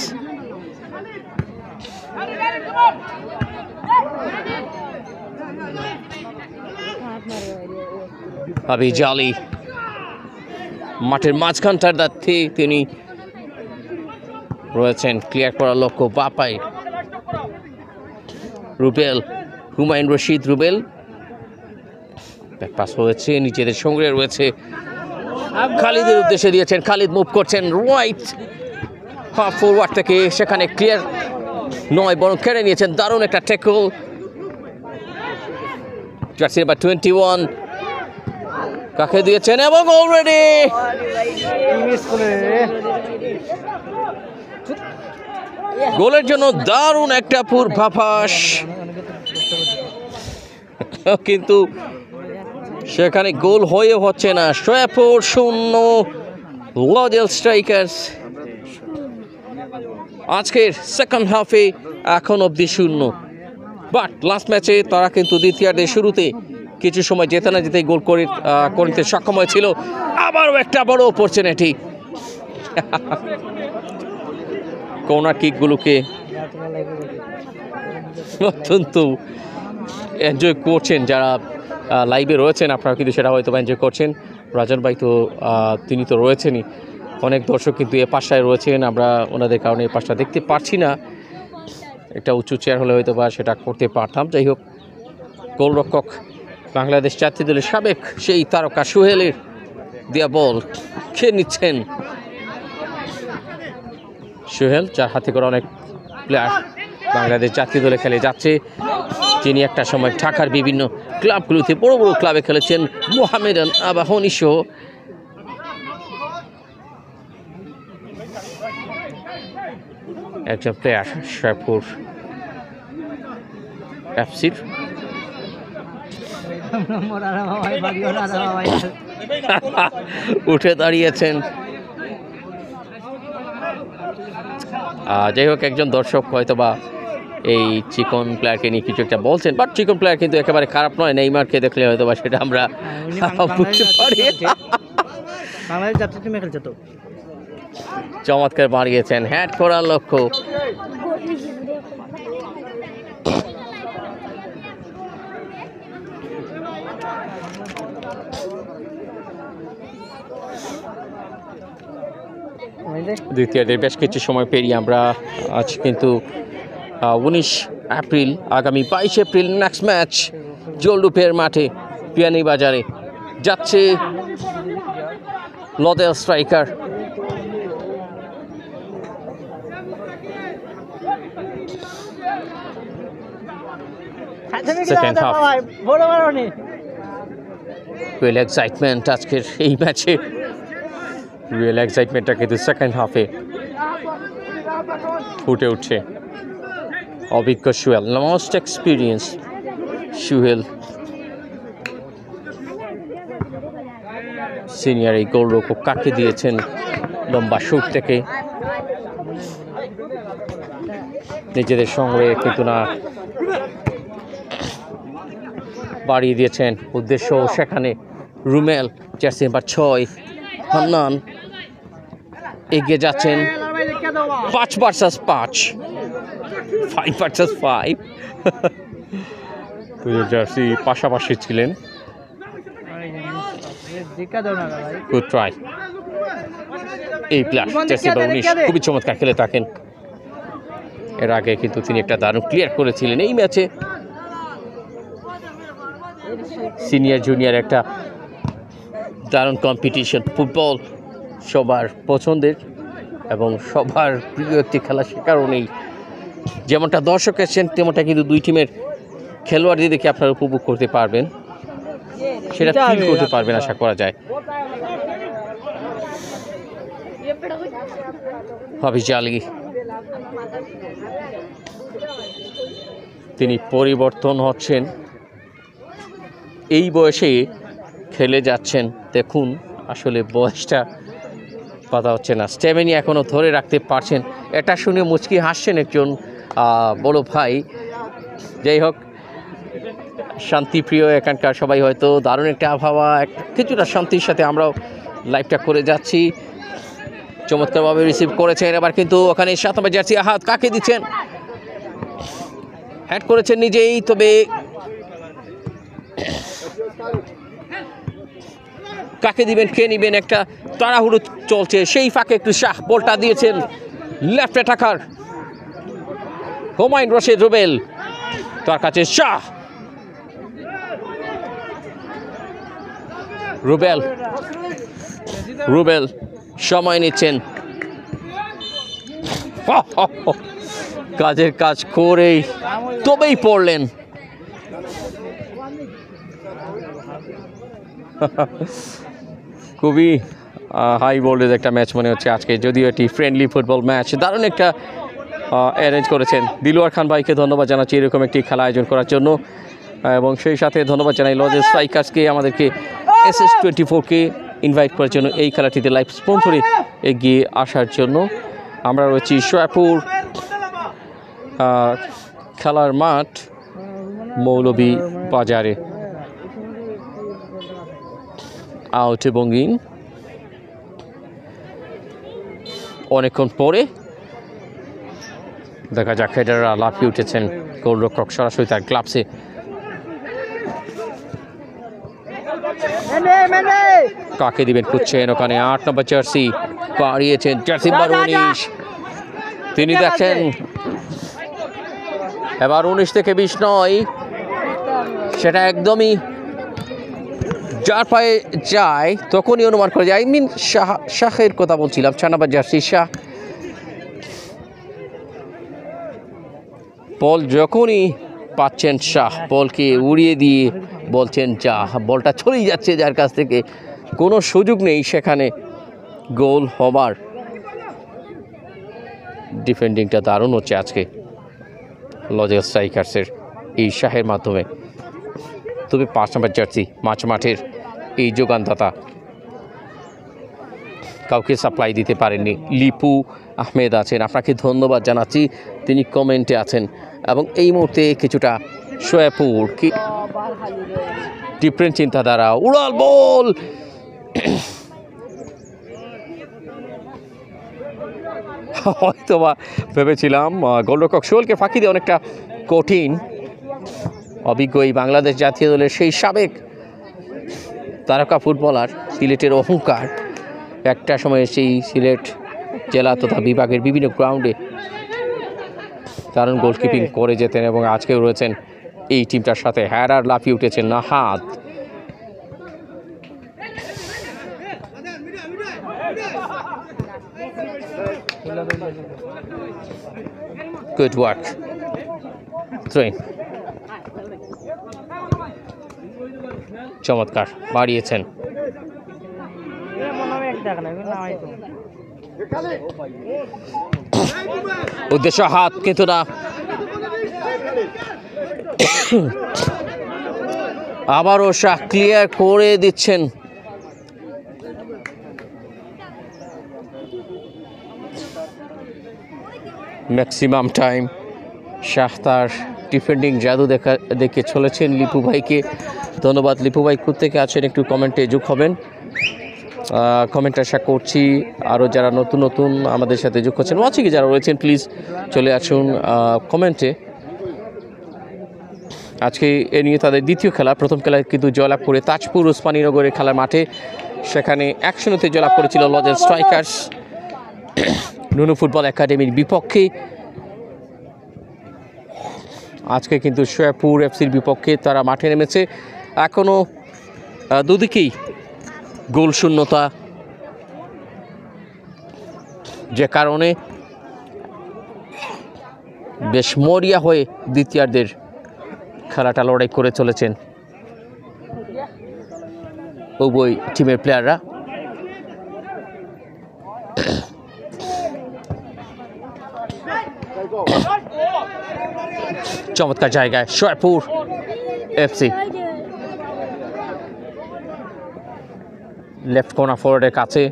আবি জালি মাঠের মাঝখানটার দাঁড়িয়ে তিনি রয়েছেন, ক্লিয়ার করার লক্ষ্য বাপাই রুবেল, হুমায়ুন রশিদ রুবেল। পাস হয়েছে, নিজেদের সঙ্গে রয়েছে, খালিদের উদ্দেশ্যে দিয়েছেন, খালিদ মুভ করছেন রাইট হাফ ফরওয়ার্ড থেকে, সেখানে ক্লিয়ার নয় বরং কেড়ে নিয়েছেন। দারুণ একটা ট্যাকল, জার্সি নাম্বার 21 কাকে দিয়েছেন এবং অলরেডি গোলের জন্য দারুণ একটা পূর্বাভাস, কিন্তু সেখানে গোল হয়ে হচ্ছে না। শোয়াপুর 0, লজেল স্ট্রাইকার্স আজকের সেকেন্ড হাফে এখন অবধি 0। বাট লাস্ট ম্যাচে তারা কিন্তু দ্বিতীয়ার্ধের শুরুতে কিছু সময় যেতে না যেতেই গোল করতে সক্ষম হয়েছিল। আবারও একটা বড় অপরচুনিটি, কর্নার কিকগুলোকে অত্যন্ত এনজয় করছেন যারা লাইভে রয়েছেন, আপনারা কিন্তু সেটা হয়তো এনজয় করছেন। রাজন ভাই তো তিনি তো রয়েছেনই, অনেক দর্শক কিন্তু এ পাশটায় রয়েছেন, আমরা ওনাদের কারণে এ পাশটা দেখতে পারছি না। একটা উঁচু চেয়ার হলে হয়তো বা সেটা করতে পারতাম। যাই হোক, গোলরক্ষক বাংলাদেশ জাতীয় দলের সাবেক সেই তারকা সোহেলের দেয়া বল খেয়ে নিচ্ছেন সোহেল, যার হাতে করে অনেক প্লেয়ার বাংলাদেশ জাতীয় দলে খেলে যাচ্ছে। তিনি একটা সময় ঢাকার বিভিন্ন ক্লাবগুলোতে বড় বড় ক্লাবে খেলেছেন, মোহামেডান, আবাহনী সহ। একজন প্লেয়ার শোয়াপুর এফসির। উঠে দাঁড়িয়েছেন। যাই হোক, একজন দর্শক হয়তোবা এই চিকন প্লেয়ারকে নিয়ে কিছু একটা বলছেন, বাট চিকন প্লেয়ার কিন্তু একেবারে খারাপ নয়। নেইমারকে দেখলে হয়তোবা সেটা আমরা বুঝতে পারি। বাংলাদেশ জাতীয় টিমে খেলছে তো। চমৎকার বাড়িয়েছেন, হ্যাট করার লক্ষ্য। দ্বিতীয়ার্ধের বেশ কিছু সময় পেরিয়ে আমরা আজ কিন্তু 19 এপ্রিল, আগামী 22 এপ্রিল নেক্সট ম্যাচ জলডুপের মাঠে বিয়ানীবাজারে যাচ্ছে Lozells striker. Second half real excitement আজকের এই ম্যাচে। রিয়েল এক্সাইটমেন্টটা কিন্তু সেকেন্ড হাফে ফুটে উঠছে। অভিজ্ঞ Sohel, most experience Sohel, senior এই গোলরক্ষক কাকে দিয়েছেন লম্বা শুট থেকে। নিজেদের সঙ্গে কিন্তু না বাড়িয়ে দিয়েছেন উদ্দেশ্য, সেখানে রুমেল জার্সি নাম্বার 6 হান্নান এগিয়ে যাচ্ছেন 5 ভার্সেস 5, 5 ভার্সেস 5। দুটো জার্সি পাশাপাশি ছিলেন। Good try. এই প্লেয়ার জার্সি নাম্বার 19 খুবই চমৎকার খেলে থাকেন। এর আগে কিন্তু তিনি একটা দারুণ ক্লিয়ার করেছিলেন এই ম্যাচে। সিনিয়র জুনিয়র একটা দারুণ কম্পিটিশন। ফুটবল সবার পছন্দের এবং সবার প্রিয় একটি খেলা, সে কারণেই যেমনটা দর্শক এসেছেন তেমনটা কিন্তু দুই টিমের খেলোয়াড়দের দেখে আপনারা উপভোগ করতে পারবেন, সেটা ফিল করতে পারবেন আশা করা যায়। হাফিজ আলী তিনি পরিবর্তন হচ্ছেন, এই বয়সে খেলে যাচ্ছেন। দেখুন আসলে বয়সটা কথা হচ্ছে না, স্ট্যামিনা এখনও ধরে রাখতে পারছেন। এটা শুনে মুচকি হাসছেন একজন বড় ভাই। যাই হোক, শান্তিপ্রিয় এখানকার সবাই, হয়তো দারুণ একটা আবহাওয়া, কিছুটা শান্তির সাথে আমরাও লাইভটা করে যাচ্ছি। চমৎকারভাবে রিসিভ করেছেন। এবার কিন্তু ওখানে 7 নম্বর জার্সি হাত কাকে দিচ্ছেন, হ্যাড করেছেন নিজেই, তবে কাকে দিবেন কে নিবেন একটা তাড়াহুড়ো চলছে। সেই ফাঁকে একটু শাহ বলটা দিয়েছেন লেফট অ্যাটাকার হুমায়ুন রশিদ রুবেল, তার কাছে শাহ। রুবেল সময় নিচ্ছেন, কাজের কাজ করেই তবেই পড়লেন। খুবই হাই ভোল্টেজ একটা ম্যাচ মনে হচ্ছে আজকে, যদিও এটি ফ্রেন্ডলি ফুটবল ম্যাচ। দারুণ একটা অ্যারেঞ্জ করেছেন দিলওয়ার খান ভাইকে, ধন্যবাদ জানাচ্ছি এরকম একটি খেলা আয়োজন করার জন্য। এবং সেই সাথে ধন্যবাদ জানাই লজেস স্ট্রাইকার্সকে, আমাদেরকে SS24কে ইনভাইট করার জন্য এই খেলাটিতে লাইভ স্পন্সরে এগিয়ে আসার জন্য। আমরা রয়েছি সোয়াপুর খেলার মাঠ মৌলভী বাজারে। আউট এবং ইন অনেকক্ষণ পরে দেখা যাক হেডাররা লাফিয়ে উঠেছেন, গোলরক্ষক সরাসরি তার গ্লাভসে কাকে দিবেন খুঁজছেন, ওখানে 8 নম্বর জার্সি পাড়িয়েছেন, জার্সি নাম্বার 19, তিনি দেখেন এবার 19 থেকে 20 নয়, সেটা একদমই যার পায়ে যায় তখনই অনুমান করে যায়। শাহের কথা বলছিলাম, 6 নম্বর জার্সি শাহ। বল যখনই পাচ্ছেন শাহ, বলকে উড়িয়ে দিয়ে বলছেন যা, বলটা চলেই যাচ্ছে যার কাছ থেকে, কোনো সুযোগ নেই সেখানে গোল হবার। ডিফেন্ডিংটা দারুণ হচ্ছে আজকে লজেস স্ট্রাইকার্সের এই শাহের মাধ্যমে। তবে 5 নম্বর জার্সি মাঠের এই যোগানদাতা কাউকে সাপ্লাই দিতে পারেননি। লিপু আহমেদ আছেন, আপনাকে ধন্যবাদ জানাচ্ছি, তিনি কমেন্টে আছেন। এবং এই মুহূর্তে কিছুটা সোয়াপুর কি ডিফারেন্ট চিন্তাধারা, উড়াল বল, হয়তো বা ভেবেছিলাম গোলরক্ষক সোহেলকে ফাঁকি দিয়ে অনেকটা কঠিন। অভিজ্ঞ এই বাংলাদেশ জাতীয় দলের সেই সাবেক তারকা ফুটবলার, সিলেটের অহংকার, একটা সময়ে সেই সিলেট জেলা তথা বিভাগের বিভিন্ন গ্রাউন্ডে দারুণ গোলকিপিং করে যেতেন এবং আজকেও রয়েছেন এই টিমটার সাথে। হ্যারার লাফিয়ে উঠেছেন নাহাদ, গুড ওয়ার্ক, চমৎকার বাড়িয়েছেন। উদ্দেশ্য হাত কিন্তু না, আবারও শাহ ক্লিয়ার করে দিচ্ছেন। ম্যাক্সিমাম টাইম শাহ তার ডিফেন্ডিং জাদু দেখে চলেছেন লিপু ভাইকে। ধন্যবাদ লিপু ভাই, কোত্থেকে আছেন একটু কমেন্টে যোগ হবেন। কমেন্ট আশা করছি আরও যারা নতুন আমাদের সাথে যোগ করছেন, ওয়াচিংয়ে যারা রয়েছেন প্লিজ চলে আসুন কমেন্টে। আজকে এ নিয়ে তাদের দ্বিতীয় খেলা, প্রথম খেলায় কিন্তু জয়লাভ করে তাজপুর ওসমানীনগরের খেলার মাঠে, সেখানে 1-0-তে জয়লাভ করেছিল লজেস স্ট্রাইকার্স নুনু ফুটবল একাডেমির বিপক্ষে। আজকে কিন্তু সোয়াপুর এফসির বিপক্ষে তারা মাঠে নেমেছে। এখনও দুদিকেই গোল শূন্যতা, যে কারণে বেশ মরিয়া হয়ে দ্বিতীয়ার্ধের খেলাটা লড়াই করে চলেছেন উভয় টিমের প্লেয়াররা। চমৎকার জায়গায় সোয়াপুর এফসি, লেফট কর্নার ফরওয়ার্ডের কাছে।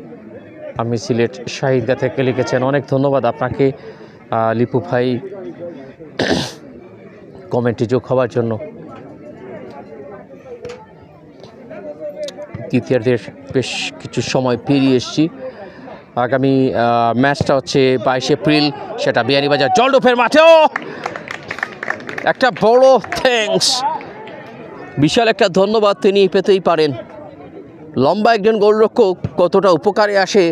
আমি সিলেট শাহিদা থেকে লিখেছেন, অনেক ধন্যবাদ আপনাকে লিপু ভাই কমেন্টে যোগ হওয়ার জন্য। দ্বিতীয়ার্ধের বেশ কিছু সময় পেরিয়ে এসেছি। আগামী ম্যাচটা হচ্ছে 22 এপ্রিল, সেটা বিয়ানীবাজার জলডোফের মাঠেও। একটা বড় থ্যাঙ্কস, বিশাল একটা ধন্যবাদ তিনি পেতেই পারেন। লম্বা একজন গোলরক্ষক কতটা উপকারে আসে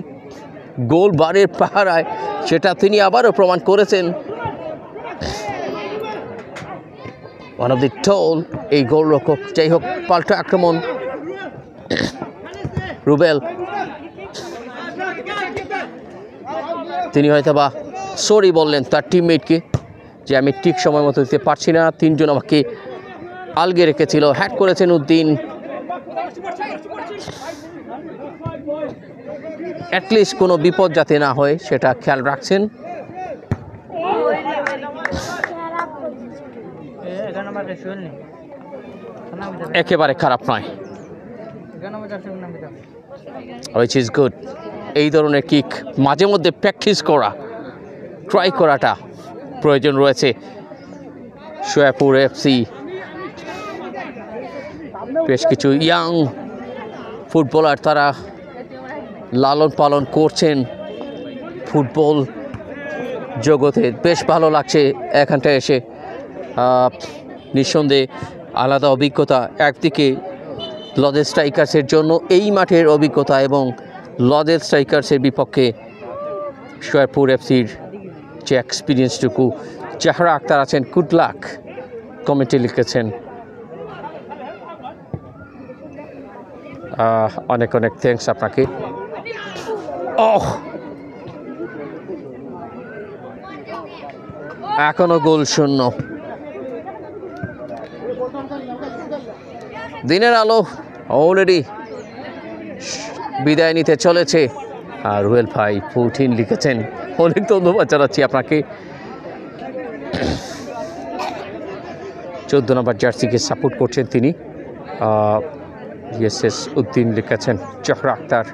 গোল বারের পাহারায়, সেটা তিনি আবারও প্রমাণ করেছেন। ওয়ান অফ দি টোল এই গোলরক্ষক। যাই হোক, পাল্টা আক্রমণ, রুবেল তিনি হয়তো বা সরি বললেন তার টিমমেটকে যে আমি ঠিক সময় মতো দিতে পারছি না, 3 জন আমাকে আলগে রেখেছিল। হ্যাট করেছেন উদ্দিন, অ্যাটলিস্ট কোনো বিপদ যাতে না হয় সেটা খেয়াল রাখছেন। একেবারে খারাপ নয়, হুইচ ইজ গুড। এই ধরনের কিক মাঝে মধ্যে প্র্যাকটিস করা, ট্রাই করাটা প্রয়োজন রয়েছে। সোয়াপুর এফসি বেশ কিছু ইয়াং ফুটবলার তারা লালন পালন করছেন ফুটবল জগতে। বেশ ভালো লাগছে এখানটায় এসে, নিঃসন্দেহে আলাদা অভিজ্ঞতা। একদিকে লজের স্ট্রাইকার্সের জন্য এই মাঠের অভিজ্ঞতা এবং লজের স্ট্রাইকার্সের বিপক্ষে সোয়াপুর এফসির যে এক্সপিরিয়েন্সটুকু। জাহরা আক্তার আছেন, গুড লাক কমেন্টে লিখেছেন। অনেক অনেক থ্যাঙ্কস আপনাকে। এখনো গোল শূন্য। দিনের আলো অলরেডি বিদায় নিতে চলেছে। আর রুয়েল ভাই 14 লিখেছেন, অনেক ধন্যবাদ জানাচ্ছি আপনাকে। 14 নম্বর জার্সিকে সাপোর্ট করছেন তিনি। এস উদ্দিন লিখেছেন, Zahra Akter.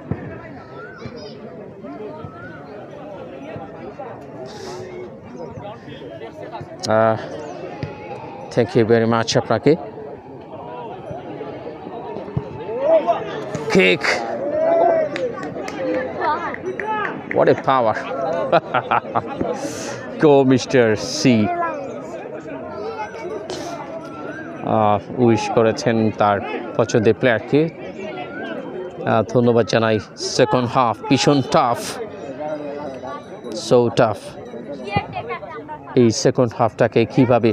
Thank you very much আপনাকে। Kick. What a power. Go Mr. C. Wish করেছেন তার পছন্দের প্লেয়ারকে। ধন্যবাদ জানাই। সেকেন্ড হাফ ভীষণ টাফ, সো টাফ। এই সেকেন্ড হাফটাকে কীভাবে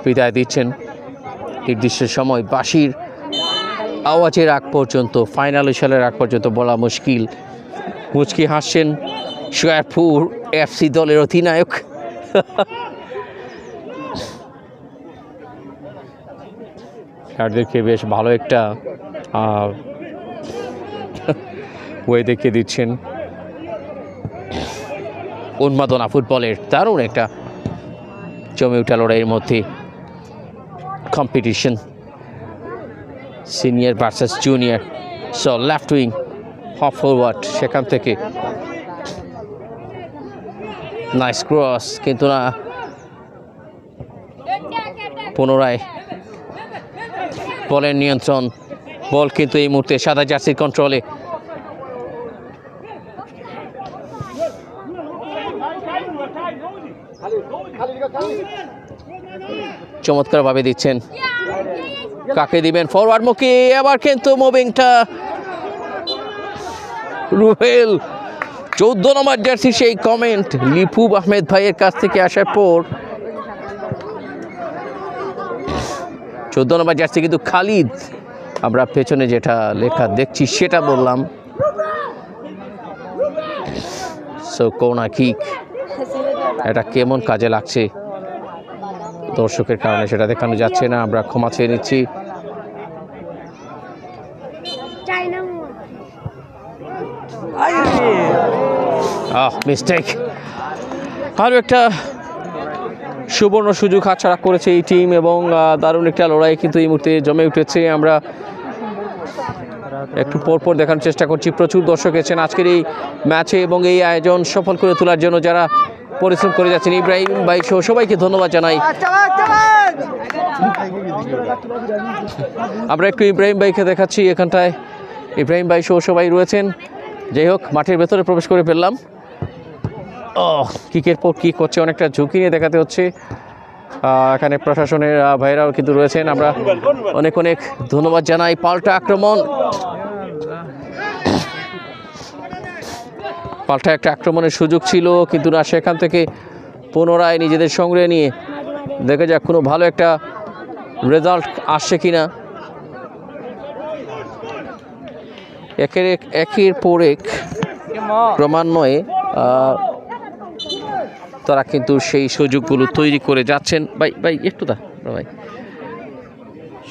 বিদায় দিচ্ছেন নির্দিষ্ট সময় বাঁশির আওয়াজের আগ পর্যন্ত, ফাইনাল হুইসেলের আগ পর্যন্ত বলা মুশকিল। মুচকি হাসছেন সোয়াপুর এফসি দলের অধিনায়ক। তাদেরকে বেশ ভালো একটা ওয়ে দেখিয়ে দিচ্ছেন। উন্মাদনা ফুটবলের দারুণ একটা জমে উঠা লড়াইয়ের মধ্যে competition, senior versus junior. So left wing, half forward, সেখান থেকে নাইস ক্রস, কিন্তু না, পুনরায় বলের নিয়ন্ত্রণ। বল কিন্তু এই মুহূর্তে সাদা জার্সির কন্ট্রোলে। চমৎকারভাবে দিচ্ছেন, কাকে দিবেন? ফরওয়ার্ড মুখী, এবার কিন্তু মুভিংটা রুহেল। 14 নম্বর জার্সি সেই কমেন্ট লিপুব আহমেদ ভাইয়ের কাছ থেকে আসার পর 14 নম্বর জার্সি কিন্তু খালিদ। আমরা পেছনে যেটা লেখা দেখছি সেটা বললাম। সো কোনা কিক, এটা কেমন কাজে লাগছে দর্শকের কারণে সেটা দেখানো যাচ্ছে না, আমরা ক্ষমা চেয়ে নিচ্ছি। মিস্টেক। আরও একটা সুবর্ণ সুযোগ হাতছাড়া করেছে এই টিম এবং দারুণ একটা লড়াই কিন্তু এই মুহূর্তে জমে উঠেছে। আমরা একটু পরপর দেখানোর চেষ্টা করছি। প্রচুর দর্শক এসেছেন আজকের এই ম্যাচে এবং এই আয়োজন সফল করে তোলার জন্য যারা পরিশ্রম করে যাচ্ছেন। ইব্রাহিম ভাই সহ সবাইকে ধন্যবাদ জানাই। আমরা একটু ইব্রাহিম ভাইকে দেখাচ্ছি এখানটায়। ইব্রাহিম ভাই সহ সবাই রয়েছেন। যাই হোক, মাঠের ভেতরে প্রবেশ করে ফেললাম। কিকের পর কিক হচ্ছে, অনেকটা ঝুঁকি নিয়ে দেখাতে হচ্ছে। এখানে প্রশাসনের ভাইরাও কিন্তু রয়েছেন, আমরা অনেক অনেক ধন্যবাদ জানাই। পাল্টা আক্রমণ, পাল্টা একটা আক্রমণের সুযোগ ছিল, কিন্তু না, সেখান থেকে পুনরায় নিজেদের সংগ্রহে নিয়ে দেখা যাক কোনো ভালো একটা রেজাল্ট আসছে কিনা। একের পর এক ক্রমান্বয়ে তারা কিন্তু সেই সুযোগগুলো তৈরি করে যাচ্ছেন। ভাই একটু ভাই,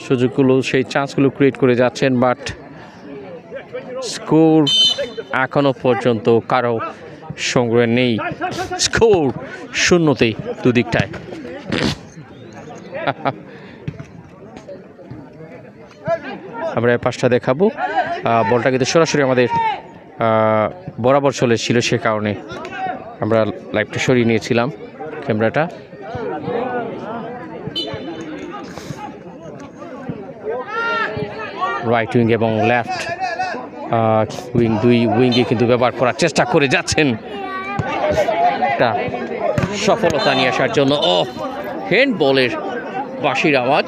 সুযোগগুলো, সেই চান্সগুলো ক্রিয়েট করে যাচ্ছেন, বাট স্কোর এখনো পর্যন্ত কারো সংগ্রহে নেই। স্কোর 0-তে দুদিকটায়। আমরা পাঁচটা দেখাবো। বলটা কিন্তু সরাসরি আমাদের বরাবর চলেছিল, সে কারণে আমরা লাইভটা সরিয়ে নিয়েছিলাম ক্যামেরাটা। রাইট উইং এবং লেফট উইং, দুই উইংয়ে কিন্তু ব্যবহার করার চেষ্টা করে যাচ্ছেন একটা সফলতা নিয়ে আসার জন্য। ও হ্যান্ড বলের বাঁশির আওয়াজ,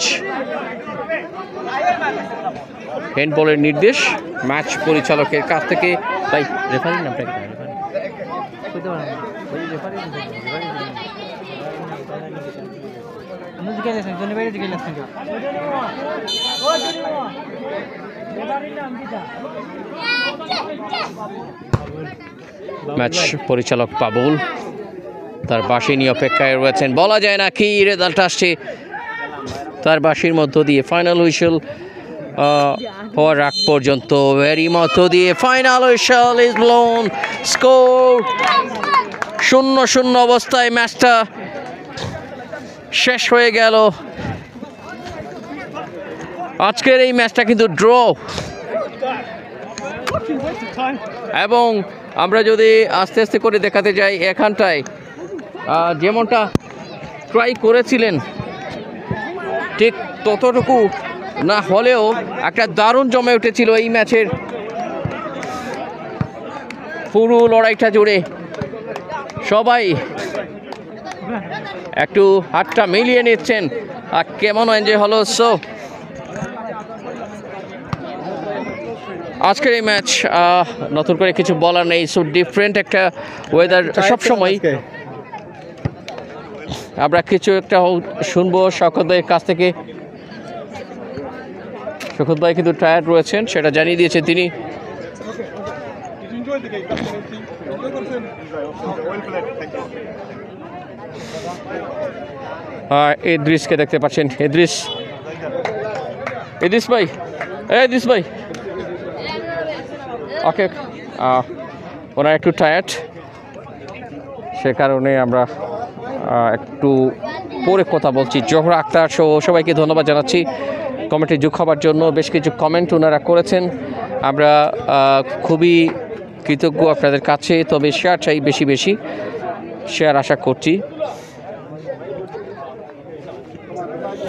হ্যান্ড বলের নির্দেশ ম্যাচ পরিচালকের কাছ থেকে। ভাই রেফারির নামটা কি? ম্যাচ পরিচালক পাবুল তার বাঁশি নিয়ে অপেক্ষায় রয়েছেন। বলা যায় না কি রেজাল্ট আসছে তার বাঁশির মধ্য দিয়ে। ফাইনাল হুইসেল হওয়ার আগ পর্যন্ত এরই মধ্য দিয়ে final whistle is blown. Score 0-0 অবস্থায় ম্যাচটা শেষ হয়ে গেল। আজকের এই ম্যাচটা কিন্তু ড্র, এবং আমরা যদি আস্তে আস্তে করে দেখাতে যাই এখানটায় যেমনটা ট্রাই করেছিলেন ঠিক ততটুকু না হলেও একটা দারুণ জমে উঠেছিল এই ম্যাচের পুরো লড়াইটা জুড়ে। সবাই একটু হাতটা মিলিয়ে নিচ্ছেন আর কেমন এনজয় হলো। সো আজকের এই ম্যাচ নতুন করে কিছু বলার নেই। সো ডিফারেন্ট একটা ওয়েদার সবসময়। আমরা কিছু একটা শুনবো শওকত ভাইয়ের কাছ থেকে। শওকত ভাই কিন্তু টায়ার্ড রয়েছেন, সেটা জানিয়ে দিয়েছেন তিনি। ইদ্রিসকে দেখতে পাচ্ছেন। ইদ্রিস ভাই, ইদ্রিস ভাই, ওকে, ওনার একটু টায়ার্ড, সে কারণে আমরা একটু পরে কথা বলছি। জোহরা আক্তার সহ সবাইকে ধন্যবাদ জানাচ্ছি কমেন্টে যোগ হবার জন্য। বেশ কিছু কমেন্ট ওনারা করেছেন, আমরা খুবই কৃতজ্ঞ আপনাদের কাছে। তবে শেয়ার চাই, বেশি বেশি শেয়ার আশা করছি।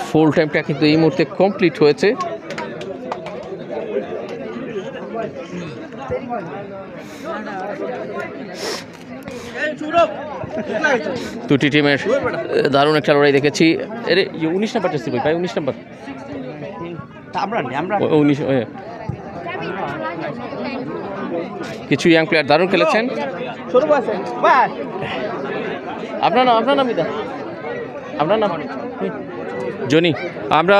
ফুল টাইমটা কিন্তু এই মুহূর্তে কমপ্লিট হয়েছে। দুটি টিমের দারুণ একটা লড়াই দেখেছি। 19 নাম্বার জার্সি ভাই, 19 নাম্বার, 19। কিছু ইয়াং প্লেয়ার দারুণ খেলেছেন। আপনার নাম জনি। আমরা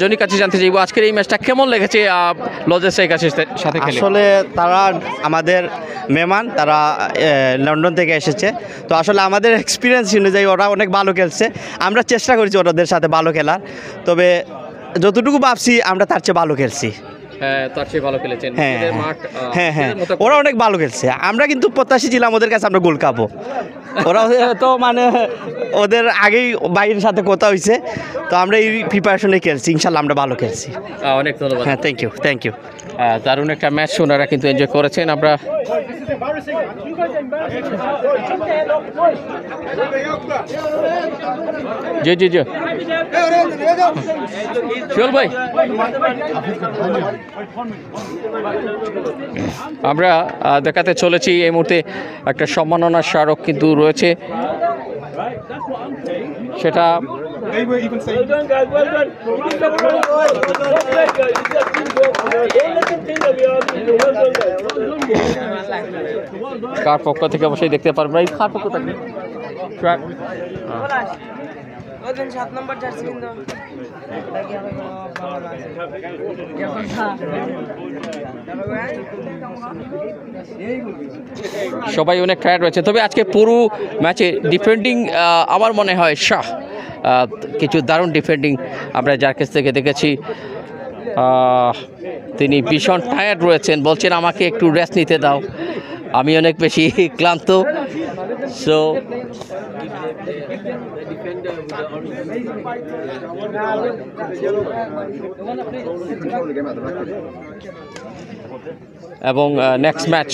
জনির কাছে জানতে চাইবো আজকের এই ম্যাচটা কেমন লেগেছে লজেসের কাছে সাথে খেলে। আসলে তারা আমাদের মেহমান, তারা লন্ডন থেকে এসেছে, তো আসলে আমাদের এক্সপিরিয়েন্স অনুযায়ী ওরা অনেক ভালো খেলছে। আমরা চেষ্টা করেছি ওদের সাথে ভালো খেলার, তবে যতটুকু ভাবছি আমরা তার চেয়ে ভালো খেলছি। তার চেয়ে ভালো খেলেছেন। হ্যাঁ, ওরা অনেক ভালো খেলছে। আমরা কিন্তু প্রত্যাশী ছিলাম ওদের কাছে আমরা গোল খাবো। ওরা তো মানে ওদের আগেই বাইরের সাথে কথা হয়েছে, তো আমরা এই প্রিপারেশনে খেলছি। ইনশাল্লাহ আমরা ভালো খেলছি। অনেক ধন্যবাদ। হ্যাঁ, থ্যাংক ইউ। দারুণ একটা ম্যাচ ওনারা কিন্তু এনজয় করেছেন। আমরা জি চল ভাই, আমরা দেখাতে চলেছি এই মুহূর্তে একটা সম্মাননার স্মারক কিন্তু রয়েছে, সেটা কার পক্ষ থেকে অবশ্যই দেখতে পারবেন। এই কার পক্ষ থেকে? সবাই অনেক টায়ার্ড রয়েছে, তবে আজকে পুরো ম্যাচে ডিফেন্ডিং আমার মনে হয় শাহ কিছু দারুণ ডিফেন্ডিং আমরা যার কাছ থেকে দেখেছি। তিনি ভীষণ টায়ার্ড রয়েছেন, বলছেন আমাকে একটু রেস্ট নিতে দাও, আমি অনেক বেশি ক্লান্ত। সো এবং নেক্সট ম্যাচ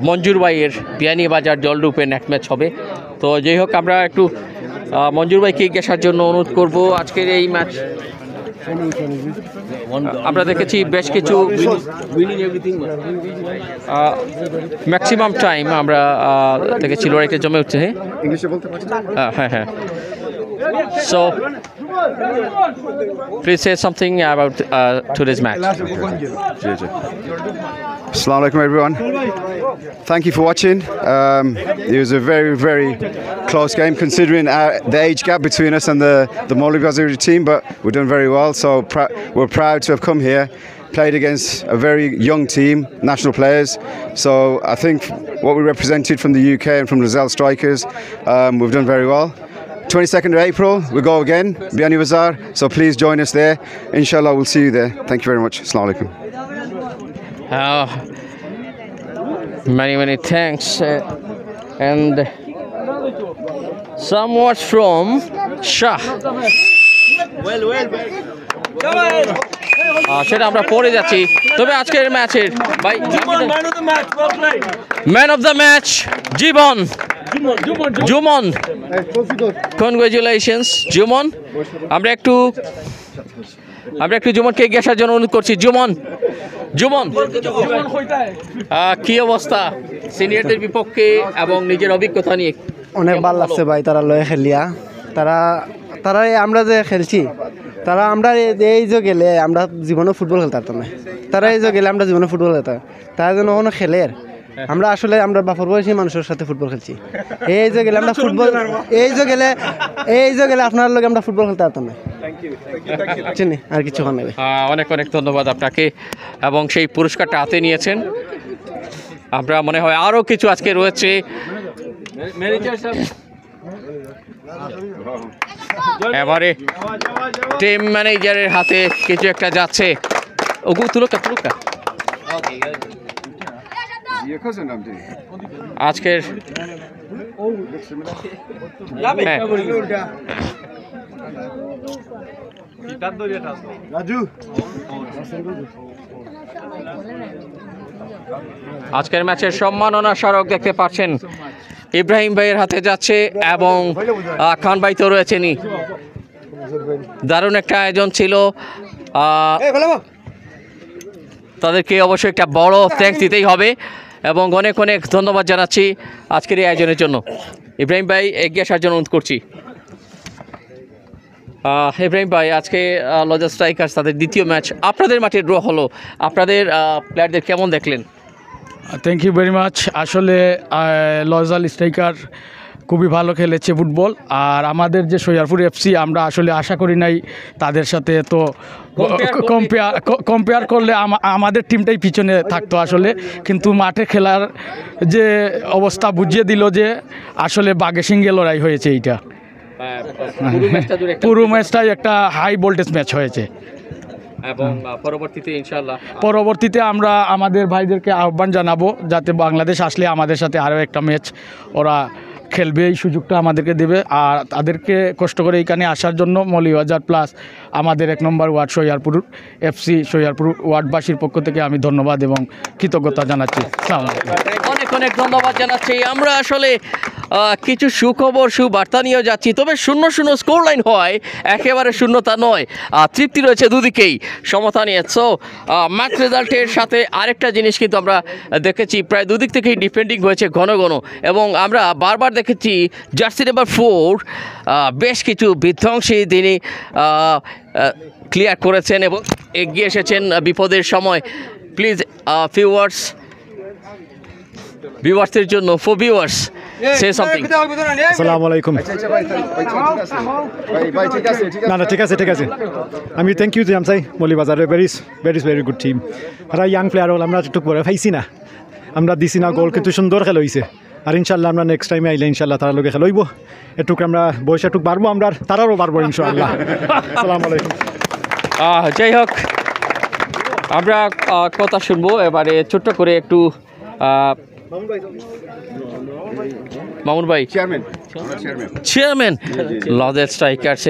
মঞ্জুর ভাইয়ের বিয়ানীবাজার জলরূপে নেক্সট ম্যাচ হবে। তো যাই হোক, আমরা একটু মঞ্জুর ভাইকে এগিয়ে আসার জন্য অনুরোধ করব। আজকের এই ম্যাচ আমরা দেখেছি বেশ কিছু ম্যাক্সিমাম টাইম আমরা দেখেছি লড়াইটা জমে উঠছে। হ্যাঁ হ্যাঁ, so please say something about today's match. Assalamu alaikum everyone. Thank you for watching. It was a very, very close game considering the age gap between us and the Moulibazar team, but we're doing very well. So we're proud to have come here, played against a very young team, national players. So I think what we represented from the UK and from Rizal Strikers, we've done very well. 22nd of April, we go again, Biyanibazar. So please join us there. Inshallah, we'll see you there. Thank you very much. Assalamu alaikum. Many thanks. And some words from Shah. সেটা আমরা পড়ে যাচ্ছি। তবে আজকের ম্যাচের man of the match Jibon Jumon, congratulations Jumon. আমরা একটু জুমনকে এগিয়ে আসার জন্য অনুরোধ করছি। জুমন কি অবস্থা সিনিয়রদের বিপক্ষে এবং নিজের অভিজ্ঞতা নিয়ে? অনেক ভালো লাগছে ভাই, তারা লয়ে খেলিয়া, তারা আমরা যে খেলছি, আমরা এই যে গেলে আমরা জীবনে ফুটবল খেলতে পারতাম না, তারা এই যে গেলে আমরা জীবনে ফুটবল খেলতাম, তারা যেন কোনো খেলের আমরা আসলে আমরা বাপর বয়সী মানুষের সাথে ফুটবল খেলছি। এই যে গেলে আমরা ফুটবল, এই যে গেলে আপনার লোক আমরা ফুটবল খেলতে পারতাম না। চিনি আর কিছু নেবে। অনেক ধন্যবাদ আপনাকে, এবং সেই পুরস্কারটা হাতে নিয়েছেন। আমরা মনে হয় আরও কিছু আজকে রয়েছে। এবারে টিম ম্যানেজারের হাতে কিছু একটা যাচ্ছে। ওগু তুলুকা আজকের আজকের ম্যাচের সম্মাননা স্মারক দেখতে পাচ্ছেন ইব্রাহিম ভাইয়ের হাতে যাচ্ছে, এবং খান ভাই তো রয়েছেনই। দারুণ একটা আয়োজন ছিল, তাদেরকে অবশ্যই একটা বড় থ্যাঙ্কস দিতেই হবে, এবং অনেক ধন্যবাদ জানাচ্ছি আজকের এই আয়োজনের জন্য। ইব্রাহিম ভাই এগিয়ে আসার জন্য অনুরোধ করছি। ইব্রাহিম ভাই, আজকে লজার স্ট্রাইকার্স তাদের দ্বিতীয় ম্যাচ আপনাদের মাঠে ড্র হলো, আপনাদের প্লেয়ারদের কেমন দেখলেন? Thank you very much. আসলে লজাল স্ট্রাইকার খুবই ভালো খেলেছে ফুটবল, আর আমাদের যে সৈয়ারপুর এফসি আমরা আসলে আশা করি নাই তাদের সাথে, তো কম্পেয়ার করলে আমাদের টিমটাই পিছনে থাকতো আসলে, কিন্তু মাঠে খেলার যে অবস্থা বুঝিয়ে দিল যে আসলে বাঘে সিংহে লড়াই হয়েছে। এইটা পুরো ম্যাচটাই একটা হাই ভোল্টেজ ম্যাচ হয়েছে, এবং পরবর্তীতে ইনশাআল্লাহ আমরা আমাদের ভাইদেরকে আহ্বান জানাবো যাতে বাংলাদেশ আসলে আমাদের সাথে আরও একটা ম্যাচ ওরা খেলবে, এই সুযোগটা আমাদেরকে দেবে। আর তাদেরকে কষ্ট করে এইখানে আসার জন্য মৌলভীবাজার প্লাস আমাদের 1 নম্বর ওয়ার্ড সৈয়ারপুর এফসি সৈয়ারপুর ওয়ার্ডবাসীর পক্ষ থেকে আমি ধন্যবাদ এবং কৃতজ্ঞতা জানাচ্ছি। অনেক ধন্যবাদ জানাচ্ছি। আমরা আসলে কিছু সুখবর সুবার্তা নিয়েও যাচ্ছি, তবে 0-0 স্কোর লাইন হয়, একেবারে শূন্যতা নয়, তৃপ্তি রয়েছে দুদিকেই, সমতা নিয়ে। সো ম্যাচ রেজাল্টের সাথে আরেকটা জিনিস কিন্তু আমরা দেখেছি, প্রায় দুদিক থেকেই ডিফেন্ডিং হয়েছে ঘন, এবং আমরা বারবার দেখেছি জার্সি নাম্বার 4 বেশ কিছু বিধ্বংসী তিনি ক্লিয়ার করেছেন এবং এগিয়ে এসেছেন বিপদের সময়। প্লিজ ফিউ ওয়ার্ডস ভিউয়ার্সদের জন্য, ফর ভিউয়ার্স সে সামথিং। আসসালামু আলাইকুম। না ঠিক আছে। আমি থ্যাংক ইউ জানাম চাই মৌলভীবাজারের ভেরি গুড টিম। আর ইয়াং প্লেয়ার হল, আমরা একটু পরে পাইছি না, আমরা দিছি না গোল, কিন্তু সুন্দর খেলা হয়েছে। আর ইনশাল্লাহ আমরা নেক্সট টাইমে আইলে ইনশাল্লাহ তারা লোকে খেলাইব, এটুকু আমরা বয়স এটুকু বাড়বো, আমরা তারারও বাড়বো ইনশাল্লাহ। আসসালামু আলাইকুম। যাই হোক, আমরা কথা শুনবো এবারে ছোট্ট করে একটু মামুন ভাই chairman Lodel Strikers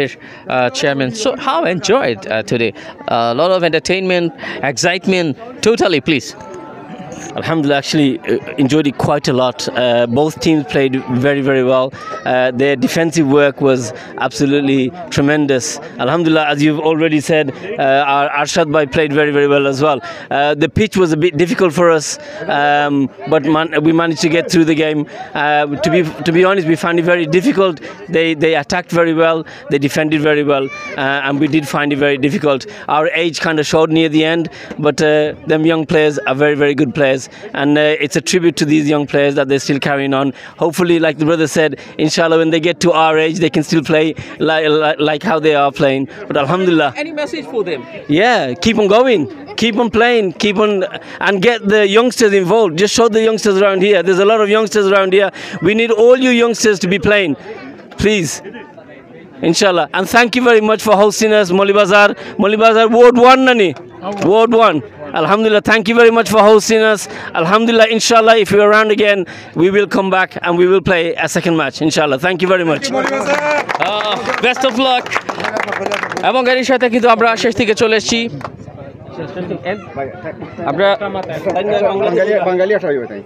chairman. So how enjoyed today? A lot of entertainment, excitement, totally, please. Alhamdulillah, actually enjoyed it quite a lot. Both teams played very, very well. Their defensive work was absolutely tremendous. Alhamdulillah, as you've already said, our Arshad Bhai played very, very well as well. The pitch was a bit difficult for us, but we managed to get through the game. To be honest, we found it very difficult. They attacked very well, they defended very well, and we did find it very difficult. Our age kind of showed near the end, but them young players are very, very good players. And it's a tribute to these young players that they're still carrying on. Hopefully, like the brother said, inshallah, when they get to our age, they can still play like how they are playing. But alhamdulillah. Any message for them? Yeah, keep on going, keep on playing, keep on, and get the youngsters involved. Just show the youngsters around here. There's a lot of youngsters around here. We need all you youngsters to be playing, please. Inshallah. And thank you very much for hosting us, Molly Bazaar. Molly Bazaar Ward 1, Nani. Ward 1. Alhamdulillah, thank you very much for hosting us. Alhamdulillah, inshallah, if you're around again, we will come back and we will play a second match, inshallah. Thank you very much. Best of luck. এবং এর সাথে কিন্তু আমরা শেষ থেকে চলে এসেছি। আমরা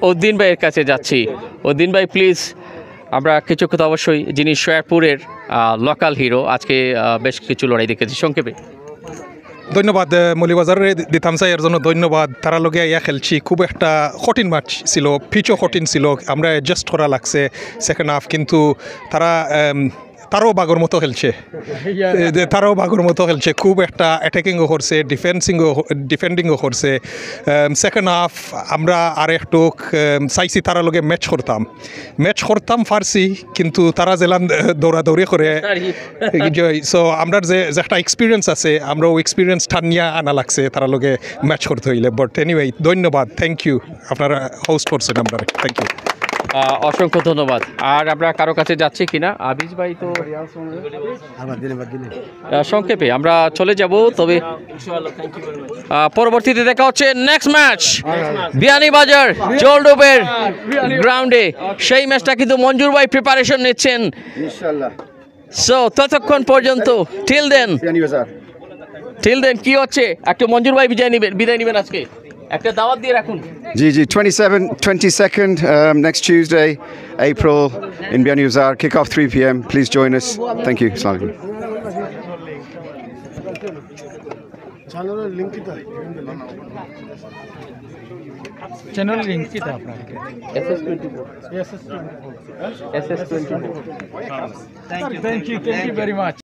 উদ্দিন ভাইয়ের কাছে যাচ্ছি। উদ্দিন ভাই প্লিজ, আমরা কিছু কথা অবশ্যই, যিনি শেরপুরের লোকাল হিরো, আজকে বেশ কিছু লড়াই দেখেছি, সংক্ষেপে। ধন্যবাদ মৌলিবাজারের দিতাম চাই এর জন্য ধন্যবাদ। তারা লগে ইয়া খেলছি, খুব একটা কঠিন ম্যাচ ছিল, পিচও কঠিন ছিল, আমরা অ্যাডজাস্ট করা লাগছে সেকেন্ড হাফ, কিন্তু তারাও বাগর মতো খেলছে, খুব একটা অ্যাটাকিংও করছে, ডিফেন্ডিংও করছে। সেকেন্ড হাফ আমরা আর একটু চাইছি তারা লগে ম্যাচ করতাম পারছি, কিন্তু তারা জেলাম দৌড়াদৌড়ি করে। সো আমরা যে একটা এক্সপিরিয়েন্স আছে, আমরা ওই এক্সপিরিয়েন্স টানিয়া আনা লাগছে তারা লগে ম্যাচ করতে হইলে। বাট এনিওয়ে ধন্যবাদ, থ্যাংক ইউ, আপনারা হোস্ট করছেন আমরা, থ্যাংক ইউ। অসংখ্য ধন্যবাদ। আর আমরা কারো কাছে যাচ্ছি কিনা, আবিজ ভাই তো সংক্ষেপে আমরা চলে যাব, তবে পরবর্তীতে দেখা হচ্ছে নেক্সট ম্যাচ বিয়ানীবাজার জলডোবের গ্রাউন্ডে। সেই ম্যাচটা কিন্তু মঞ্জুর ভাই প্রিপারেশন নিচ্ছেন ইনশাআল্লাহ। সো ততক্ষণ পর্যন্ত টিল দেন কি হচ্ছে, একটু মঞ্জুর ভাই বিদায় নেবেন আজকে, একটা দাওয়াত দিয়ে রাখুন। জি 22nd next Tuesday, April in Bianyuzar, kick off 3 p.m. Please join us. Thank you. Assalamu alaikum. Channel link কি তা আপনার SS24 thank you very much.